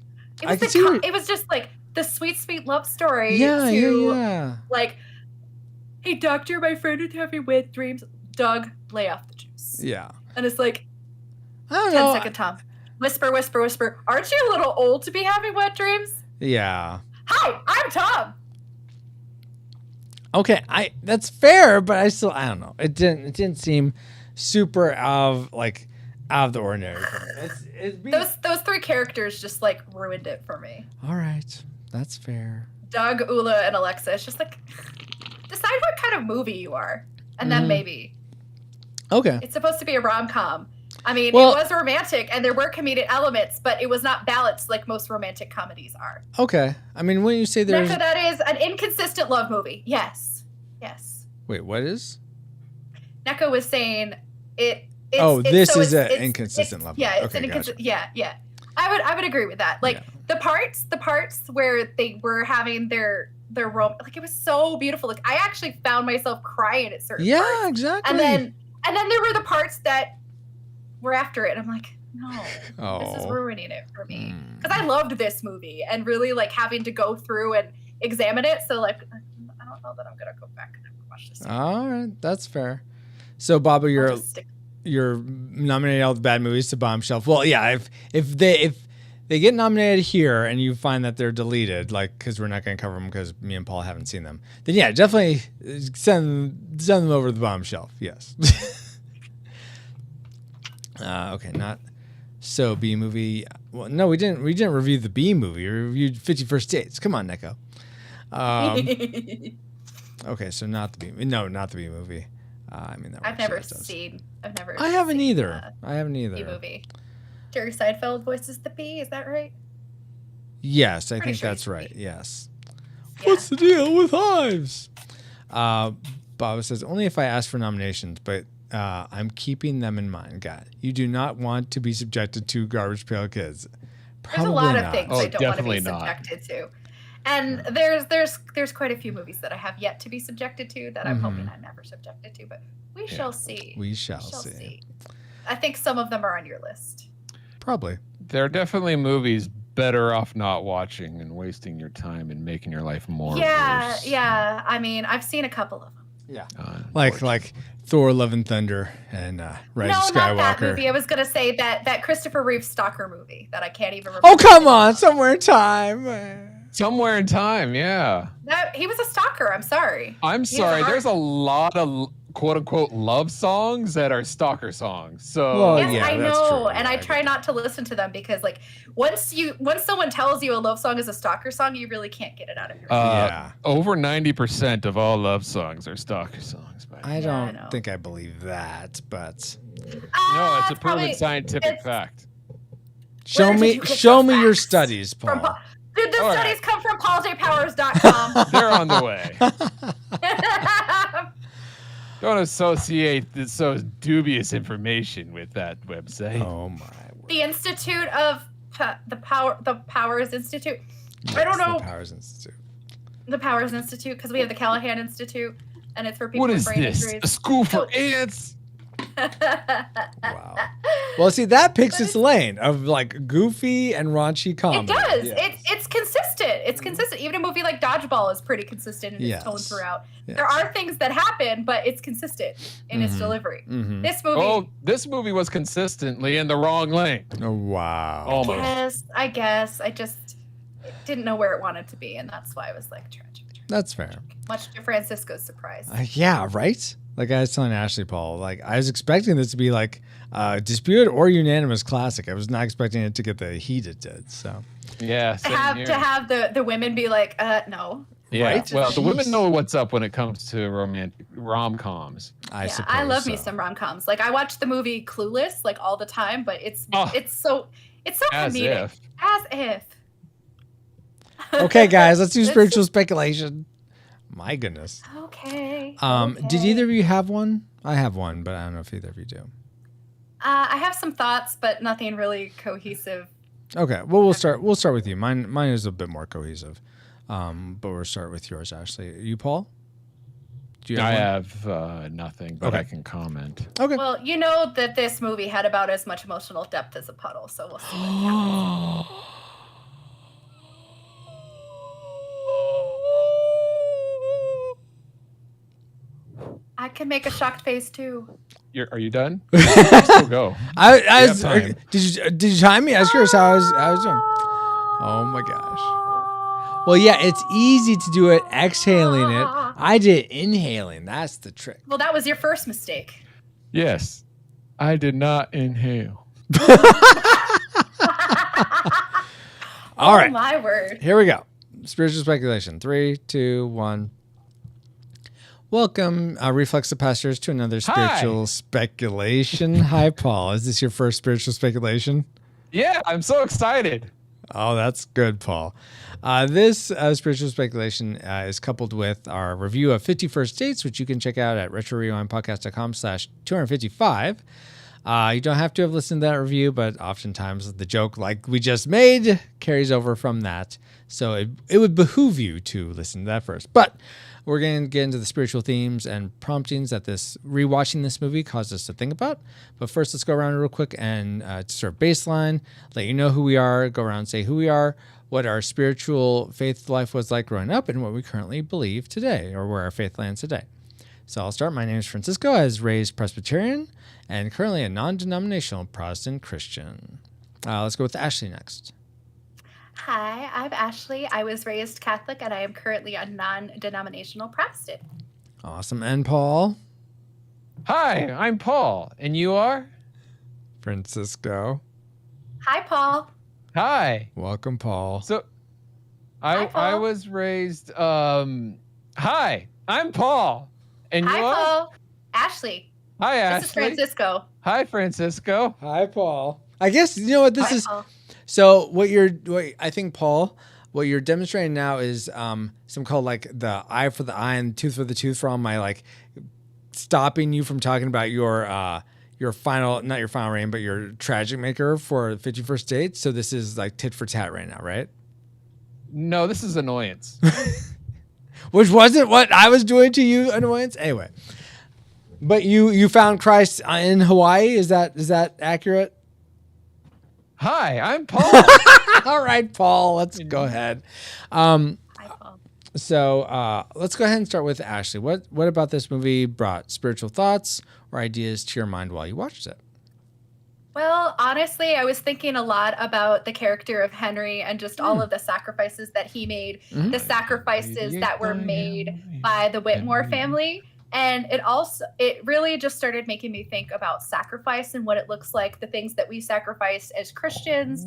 it I was, can see it was just like the sweet love story. Yeah. Like, hey, doctor, my friend is having wet dreams. Doug, lay off the juice. Yeah. And it's like, I don't know. 10-second Tom. Whisper, whisper, whisper. Aren't you a little old to be having wet dreams? Yeah. Hi, I'm Tom. Okay, that's fair, but I don't know. It didn't seem super out of the ordinary. Those three characters just like ruined it for me. All right, that's fair. Doug, Ula, and Alexa. It's just like, decide what kind of movie you are, and then maybe. Okay. It's supposed to be a rom-com. I mean, Well- it was romantic, and there were comedic elements, but it was not balanced like most romantic comedies are. Okay. I mean, when you say there's So that is an inconsistent love movie. Yes. Wait, what is? Neko was saying it. This is an inconsistent love movie. Yeah, it's Okay, an gotcha. inconsistent. Yeah. I would agree with that. Like the parts where they were having their like it was so beautiful. Like I actually found myself crying at certain parts. Yeah, exactly. And then there were the parts that were after it. And I'm like, no, this is ruining it for me. Because I loved this movie and really like having to go through and examine it. So like, I don't know that I'm gonna go back and watch this. All right, that's fair. So, Baba, you're nominating all the bad movies to Bomb Shelf. Well, yeah, if they get nominated here and you find that they're deleted, like because we're not going to cover them because me and Paul haven't seen them, then yeah, definitely send them over to the Bomb Shelf. Yes. Okay, not so B movie. Well, no, we didn't review the B movie. We reviewed 50 First Dates. Come on, Neko. Okay, so not the B. No, not the B movie. I mean, that I've never seen. I haven't either. B movie. Jerry Seinfeld voices the bee. Is that right? Yes, I think that's right. Yes. What's the deal with hives? Bob says only if I ask for nominations, but I'm keeping them in mind. God, you do not want to be subjected to Garbage Pail Kids. There's a lot of things I don't want to be subjected to. And there's quite a few movies that I have yet to be subjected to that I'm hoping I'm never subjected to, but we shall see. We shall see. I think some of them are on your list. Probably. There are definitely movies better off not watching and wasting your time and making your life more worse. Yeah. I mean, I've seen a couple of them. Yeah. Like Thor: Love and Thunder and Rise of Skywalker. No, not that movie. I was gonna say that Christopher Reeve Stalker movie that I can't even remember. Oh, come on, Somewhere in Time. Somewhere in time, yeah. He was a stalker. I'm sorry. I'm sorry. There's a lot of quote unquote love songs that are stalker songs. So yes, I know, and I try not to listen to them because, like, once someone tells you a love song is a stalker song, you really can't get it out of your head. Over 90% of all love songs are stalker songs. I don't think I believe that, but no, it's a proven scientific fact. Show me your studies, Paul. Dude, the studies come from pauljpowers.com. They're on the way. Don't associate so dubious information with that website. Oh my word. The Institute of the Powers Institute. Yes, I don't know. The Powers Institute. The Powers Institute, because we have the Callahan Institute, and it's for people with brain injuries. What is this? A school for ants? Wow. Well, see, that picks its lane of like goofy and raunchy comedy. It does. Yes. It's consistent. It's consistent. Even a movie like Dodgeball is pretty consistent in its tone throughout. Yes. There are things that happen, but it's consistent in its delivery. This movie. This movie was consistently in the wrong lane. Oh wow. Almost. I guess. I just didn't know where it wanted to be, and that's why I was like tragic. That's fair. Much to Francisco's surprise. Yeah. Right. Like I was telling Ashley, Paul, like I was expecting this to be like disputed or unanimous classic. I was not expecting it to get the heat it did. So yeah, to have the women be like, no. Yeah, right? Well, the women know what's up when it comes to romantic rom-coms. I love me some rom-coms. Like I watch the movie Clueless like all the time, but it's so comedic. As if. Okay, guys, let's do spiritual speculation. My goodness. Okay. Did either of you have one? I have one, but I don't know if either of you do. I have some thoughts, but nothing really cohesive. Okay. Well, we'll start with you. Mine is a bit more cohesive. But we'll start with yours, Ashley. You, Paul? Do you have one? I have nothing, but I can comment. Okay. Well, you know that this movie had about as much emotional depth as a puddle, so we'll see what happens. I can make a shocked face too. Are you done? Still go. Did you time me? I was curious how I was doing. Oh my gosh. Well, yeah, it's easy to do it exhaling it. I did it inhaling. That's the trick. Well, that was your first mistake. Yes, I did not inhale. All right. Oh my word. Here we go. Spiritual speculation. 3, 2, 1. Welcome, Reflex Capacitors, to another spiritual speculation. Hi, Paul. Is this your first spiritual speculation? Yeah, I'm so excited. Oh, that's good, Paul. This spiritual speculation is coupled with our review of 50 First Dates, which you can check out at retrorewindpodcast.com/255. You don't have to have listened to that review, but oftentimes the joke like we just made carries over from that. So it would behoove you to listen to that first. But we're going to get into the spiritual themes and promptings that rewatching this movie caused us to think about. But first, let's go around real quick and sort of baseline, let you know who we are, go around and say who we are, what our spiritual faith life was like growing up, and what we currently believe today, or where our faith lands today. So I'll start. My name is Francisco. I was raised Presbyterian and currently a non-denominational Protestant Christian. Let's go with Ashley next. Hi, I'm Ashley. I was raised Catholic, and I am currently a non-denominational Protestant. Awesome. And Paul? Hi, I'm Paul. And you are? Francisco. Hi, Paul. Hi. Welcome, Paul. So, I was raised, hi, I'm Paul. And you are? Hi, Paul. Ashley. Hi, Ashley. This is Francisco. Hi, Francisco. Hi, Paul. I guess, you know what this is? Paul. So I think, Paul, what you're demonstrating now is some called like the eye for the eye and tooth for the tooth for all my like stopping you from talking about your final, not your final reign, but your tragic maker for 50 First Dates. So this is like tit for tat right now, right? No, this is annoyance. Which wasn't what I was doing to you, annoyance? Anyway. But you found Christ in Hawaii? Is that accurate? Hi, I'm Paul. All right, Paul, let's go ahead. Hi, Paul. So let's go ahead and start with Ashley. What about this movie brought spiritual thoughts or ideas to your mind while you watched it? Well, honestly, I was thinking a lot about the character of Henry and just all of the sacrifices that he made, the sacrifices that were made by the Whitmore family. And it really just started making me think about sacrifice and what it looks like, the things that we sacrifice as Christians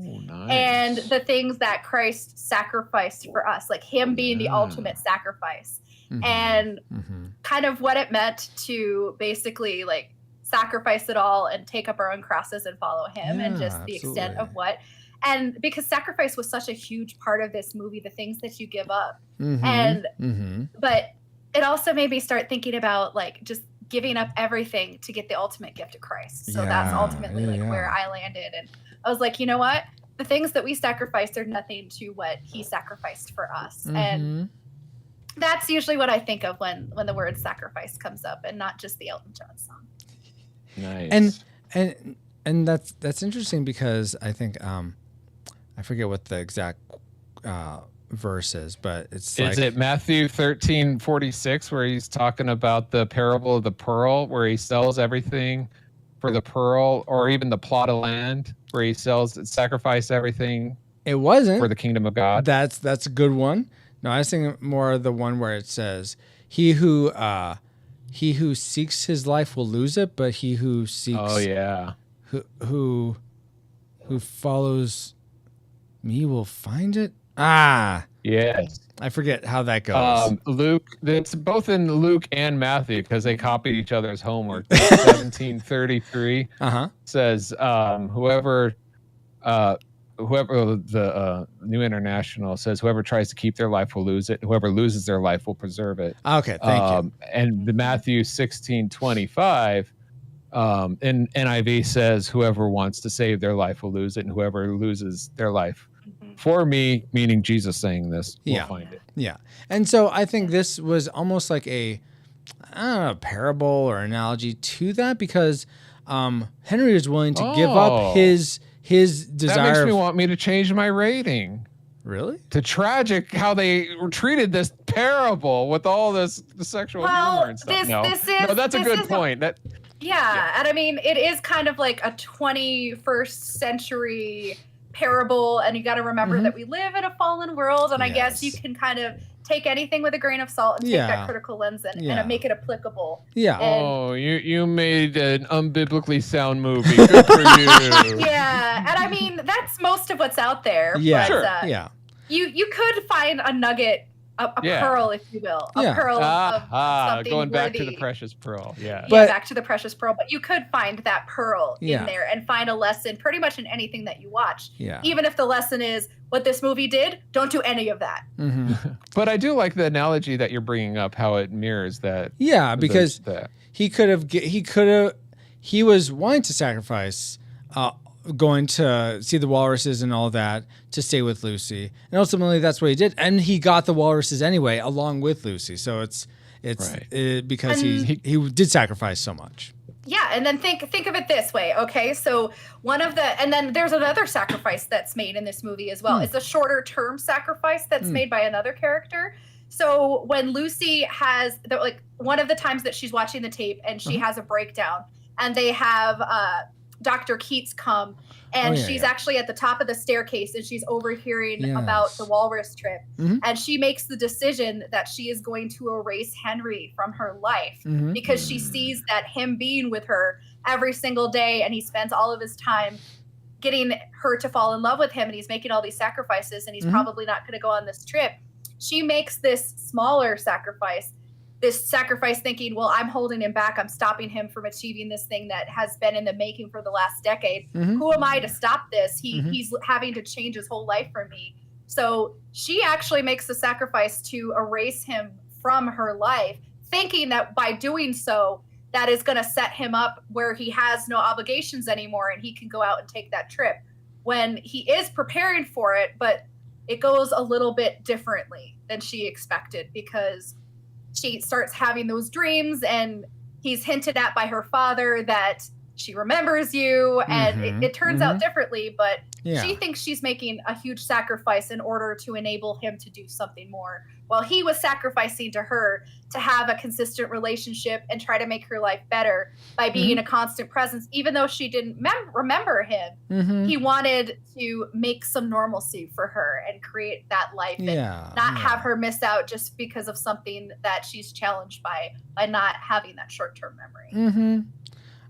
and the things that Christ sacrificed for us, like him being the ultimate sacrifice and kind of what it meant to basically like sacrifice it all and take up our own crosses and follow him, and just the extent of what, and because sacrifice was such a huge part of this movie, the things that you give up. But it also made me start thinking about like just giving up everything to get the ultimate gift of Christ. So that's ultimately where I landed. And I was like, you know what? The things that we sacrificed are nothing to what he sacrificed for us. And that's usually what I think of when the word sacrifice comes up, and not just the Elton John song. Nice. And that's interesting because I think I forget what the exact verse is, but is it Matthew 13:46 where he's talking about the parable of the pearl, where he sells everything for the pearl, or even the plot of land where he sacrifice everything? It wasn't for the kingdom of God. That's a good one. No, I was thinking more of the one where it says, He who seeks his life will lose it, but he who seeks who follows me will find it. Yes. I forget how that goes. Luke, it's both in Luke and Matthew because they copied each other's homework. 17:33 says, whoever the New International says, whoever tries to keep their life will lose it. Whoever loses their life will preserve it. Okay, thank you. And the Matthew 16:25 in NIV says, whoever wants to save their life will lose it, and whoever loses their life for me, meaning Jesus saying this, will find it. Yeah. And so I think this was almost like a parable or analogy to that, because Henry was willing to give up his desire. That makes me want me to change my rating. Really? To tragic how they treated this parable with all the sexual humor and stuff. That's a good point. And I mean, it is kind of like a 21st century parable, and you got to remember that we live in a fallen world, and I guess you can kind of take anything with a grain of salt and take that critical lens and make it applicable. You made an unbiblically sound movie. Good for you. And I mean, that's most of what's out there. But, you could find a nugget, a pearl, if you will, a pearl of something going back worthy. to the precious pearl. Back to the precious pearl. But you could find that pearl in there and find a lesson pretty much in anything that you watch. Even if the lesson is what this movie did, don't do any of that. But I do like the analogy that you're bringing up, how it mirrors that. Yeah, because he was wanting to sacrifice going to see the walruses and all that to stay with Lucy, and ultimately that's what he did, and he got the walruses anyway along with Lucy. So it's because he did sacrifice so much. And then think of it this way, okay? So and then there's another sacrifice that's made in this movie as well. It's a shorter term sacrifice that's made by another character. So when Lucy has one of the times that she's watching the tape and she has a breakdown, and they have Dr. Keats come, and she's actually at the top of the staircase, and she's overhearing about the walrus trip, and she makes the decision that she is going to erase Henry from her life because she sees that him being with her every single day, and he spends all of his time getting her to fall in love with him, and he's making all these sacrifices, and he's probably not going to go on this trip. She makes this smaller sacrifice thinking, well, I'm holding him back. I'm stopping him from achieving this thing that has been in the making for the last decade. Who am I to stop this? He's having to change his whole life for me. So she actually makes the sacrifice to erase him from her life, thinking that by doing so, that is going to set him up where he has no obligations anymore and he can go out and take that trip, when he is preparing for it, but it goes a little bit differently than she expected, because she starts having those dreams, and he's hinted at by her father that she remembers you, and it turns out differently, but she thinks she's making a huge sacrifice in order to enable him to do something more, while he was sacrificing to her to have a consistent relationship and try to make her life better by being a constant presence. Even though she didn't remember him, he wanted to make some normalcy for her and create that life and not have her miss out just because of something that she's challenged by not having that short-term memory.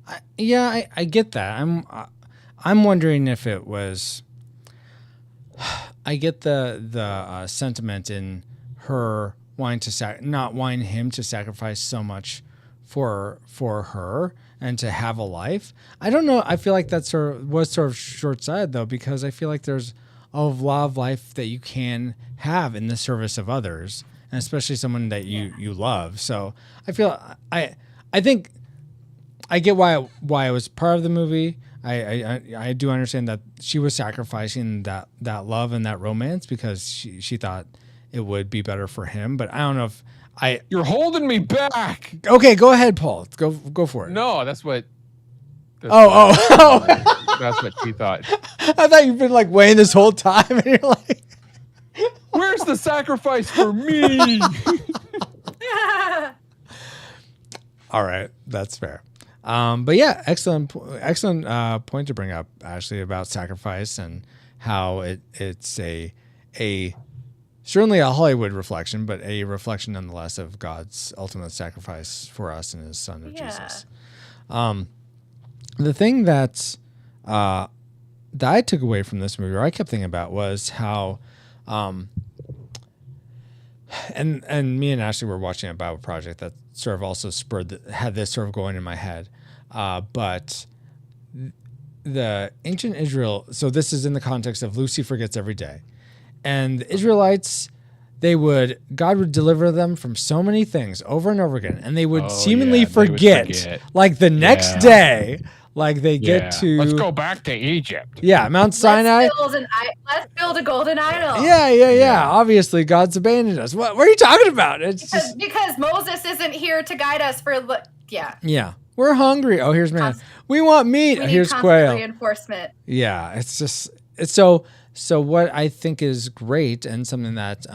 I get that. I'm wondering if it was. I get the sentiment in her wanting to not wanting him to sacrifice so much for her and to have a life. I don't know. I feel like that was sort of short-sighted though, because I feel like there's a lot of life that you can have in the service of others, and especially someone that you love. So I feel I think. I get why it was part of the movie. I do understand that she was sacrificing that love and that romance because she thought it would be better for him. But I don't know if You're holding me back. Okay, go ahead, Paul. Go for it. No, that's what. That's what she thought. I thought you've been like weighing this whole time, and you're like, "Where's the sacrifice for me?" All right, that's fair. But yeah, excellent point to bring up, Ashley, about sacrifice and how it's a certainly a Hollywood reflection, but a reflection nonetheless of God's ultimate sacrifice for us and His Son of Jesus. The thing that I took away from this movie, or I kept thinking about, was how, and me and Ashley were watching a Bible project that sort of also had this sort of going in my head. But the ancient Israel, so this is in the context of Lucy forgets every day. And the Israelites, God would deliver them from so many things over and over again. And they would seemingly forget, like the next day, like they get to. Let's go back to Egypt. Yeah, Mount Sinai. Let's build a golden idol. Yeah. Obviously, God's abandoned us. What are you talking about? It's because Moses isn't here to guide us for. Yeah. We're hungry. Oh, here's man. We want meat. We need here's constant quail. Reinforcement. Yeah, it's so. What I think is great and something that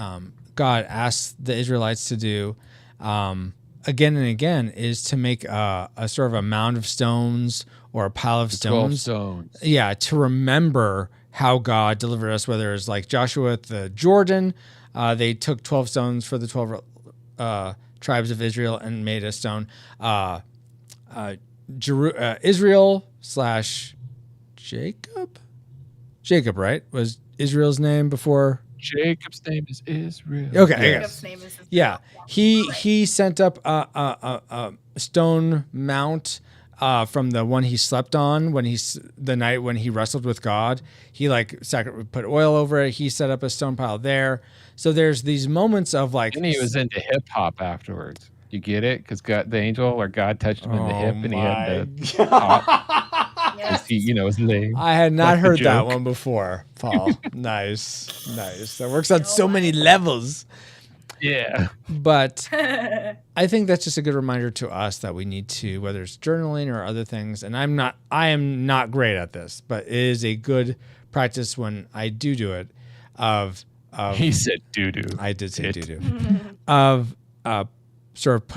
God asks the Israelites to do again and again is to make a sort of a mound of stones or a pile of stones. 12 stones. Yeah, to remember how God delivered us, whether it's like Joshua at the Jordan, they took 12 stones for the 12 tribes of Israel and made a stone. Israel / Jacob, right? Was Israel's name before? Jacob's name is Israel. Okay. Jacob's name is Israel. Yeah. He sent up a stone mount from the one he slept on the night when he wrestled with God. He put oil over it. He set up a stone pile there. So there's these moments of like. And he was into hip hop afterwards. You get it? Because the angel or God touched him in the hip, and he had the pop. Yes. His name. I had not heard that one before, Paul. Nice. That works on so many levels. Yeah. But I think that's just a good reminder to us that we need to, whether it's journaling or other things, and I am not great at this, but it is a good practice when I do it of he said doo-doo. I did say doo-doo. Of sort of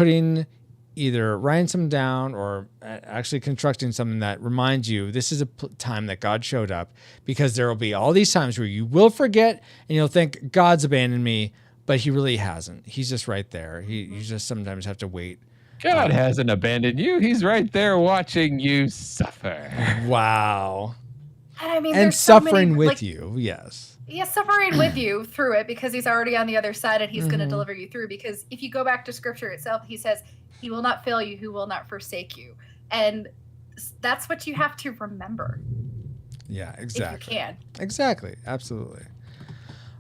writing something down or actually constructing something that reminds you this is a time that God showed up, because there will be all these times where you will forget and you'll think God's abandoned me, but He really hasn't. He's just right there. You just sometimes have to wait. God hasn't abandoned you. He's right there watching you suffer. Wow. I mean, and there's so suffering many, with you, yes. Yeah, suffering with you through it, because He's already on the other side and He's going to deliver you through. Because if you go back to Scripture itself, He says, He will not fail you, He will not forsake you. And that's what you have to remember. Yeah, exactly. If you can. Exactly. Absolutely.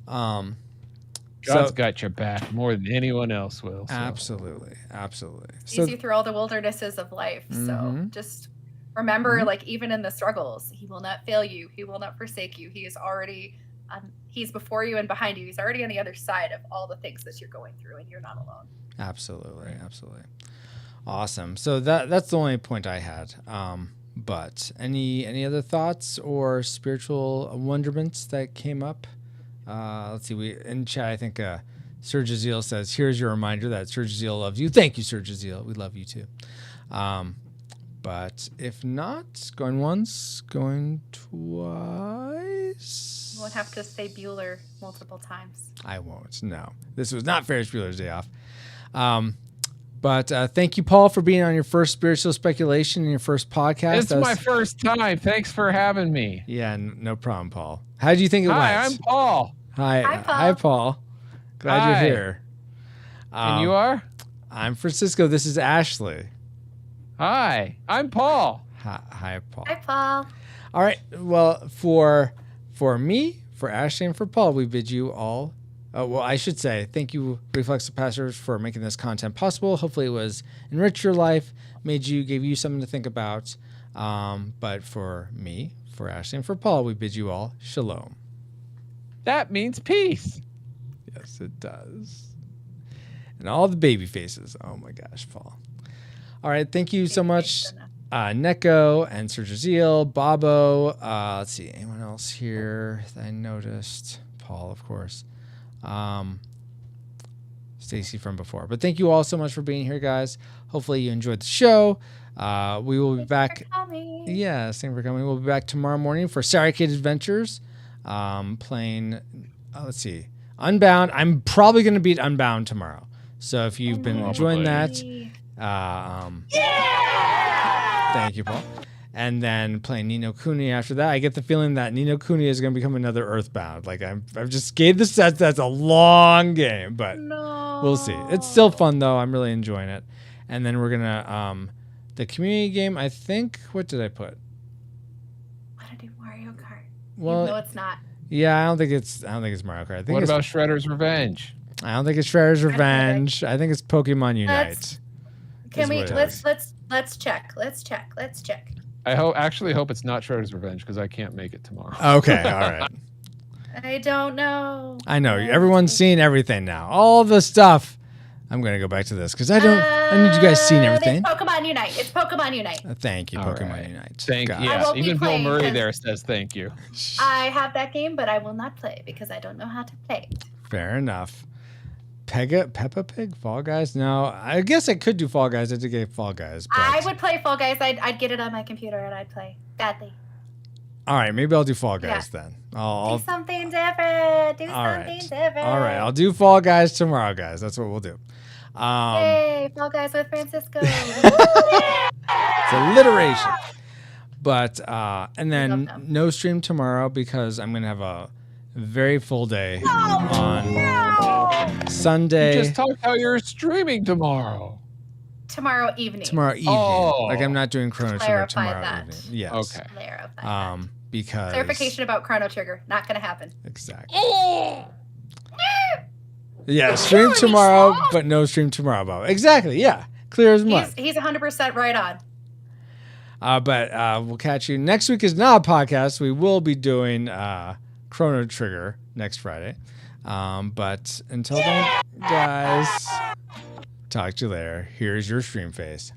God's got your back more than anyone else will. So. Absolutely. Sees you through all the wildernesses of life. So just remember, like, even in the struggles, He will not fail you. He will not forsake you. He is already, He's before you and behind you. He's already on the other side of all the things that you're going through, and you're not alone. Absolutely. Awesome. So that's the only point I had. But any other thoughts or spiritual wonderments that came up? Let's see. We in chat, I think Sir Jaziel says, "Here's your reminder that Sir Jaziel loves you." Thank you, Sir Jaziel. We love you too. But if not, going once, going twice. You won't have to say Bueller multiple times. I won't. No, this was not Ferris Bueller's Day Off. But thank you, Paul, for being on your first spiritual speculation in your first podcast. It's my first time. Thanks for having me. Yeah, no problem, Paul. How do you think it went? Hi, I'm Paul. Hi, Paul. Hi, Paul. Glad you're here. And you are? I'm Francisco. This is Ashley. Hi, I'm Paul. Hi, Paul. Hi, Paul. All right. Well, for me, for Ashley, and for Paul, we bid you all. Well, I should say thank you, Reflexive Pastors, for making this content possible. Hopefully, it was enriched your life, gave you something to think about. But for me, for Ashley, and for Paul, we bid you all shalom. That means peace. Yes, it does. And all the baby faces. Oh my gosh, Paul. All right, thank you so much, Neko and Sir Jaziel, Bobo. Let's see, anyone else here that I noticed? Paul, of course. Stacy from before. But thank you all so much for being here, guys. Hopefully you enjoyed the show. We will be back. Yeah, thanks for coming. We'll be back tomorrow morning for Saricade Adventures. Playing, let's see, Unbound. I'm probably going to beat Unbound tomorrow. So if you've been enjoying that, thank you, Paul. And then playing Ni no Kuni after that. I get the feeling that Ni no Kuni is going to become another Earthbound. Like I've just gave the sense that's a long game, but we'll see. It's still fun though. I'm really enjoying it. And then we're gonna the community game. I think what did I put? I want to do Mario Kart. Well, no, it's not. Yeah, I don't think it's Mario Kart. I think what about Shredder's Revenge? I don't think it's Shredder's Revenge. I think it's Pokemon Unite. Can we let's check. Let's check. I actually hope it's not Shredder's Revenge because I can't make it tomorrow. Okay, all right. I don't know. I know everyone's seen everything now. All the stuff. I'm gonna go back to this because I need you guys seen everything. It's Pokemon Unite. It's Pokemon Unite. Thank you, All Pokemon right. Unite. Thank you. Yeah, even Bill Murray there says thank you. I have that game, but I will not play because I don't know how to play it. Fair enough. Peppa Pig, Fall Guys? No, I guess I could do Fall Guys. I did get Fall Guys. But... I would play Fall Guys. I'd get it on my computer and I'd play badly. All right, maybe I'll do Fall Guys then. I'll do something different. Different. All right, I'll do Fall Guys tomorrow, guys. That's what we'll do. Yay, Fall Guys with Francisco. It's alliteration. But and then no stream tomorrow because I'm gonna have a very full day on Sunday. You just talked how you're streaming tomorrow. Tomorrow evening. Oh. Like I'm not doing Chrono Trigger tomorrow that. evening. Yes. Okay. Clarify that. Because clarification about Chrono Trigger, not gonna happen. Exactly. Yeah, stream tomorrow, but no stream tomorrow, Bob. Exactly. Yeah, clear as mud. He's 100% right on. But we'll catch you next week. Is not a podcast. We will be doing Chrono Trigger next Friday. But until then, guys, talk to you later. Here's your stream face.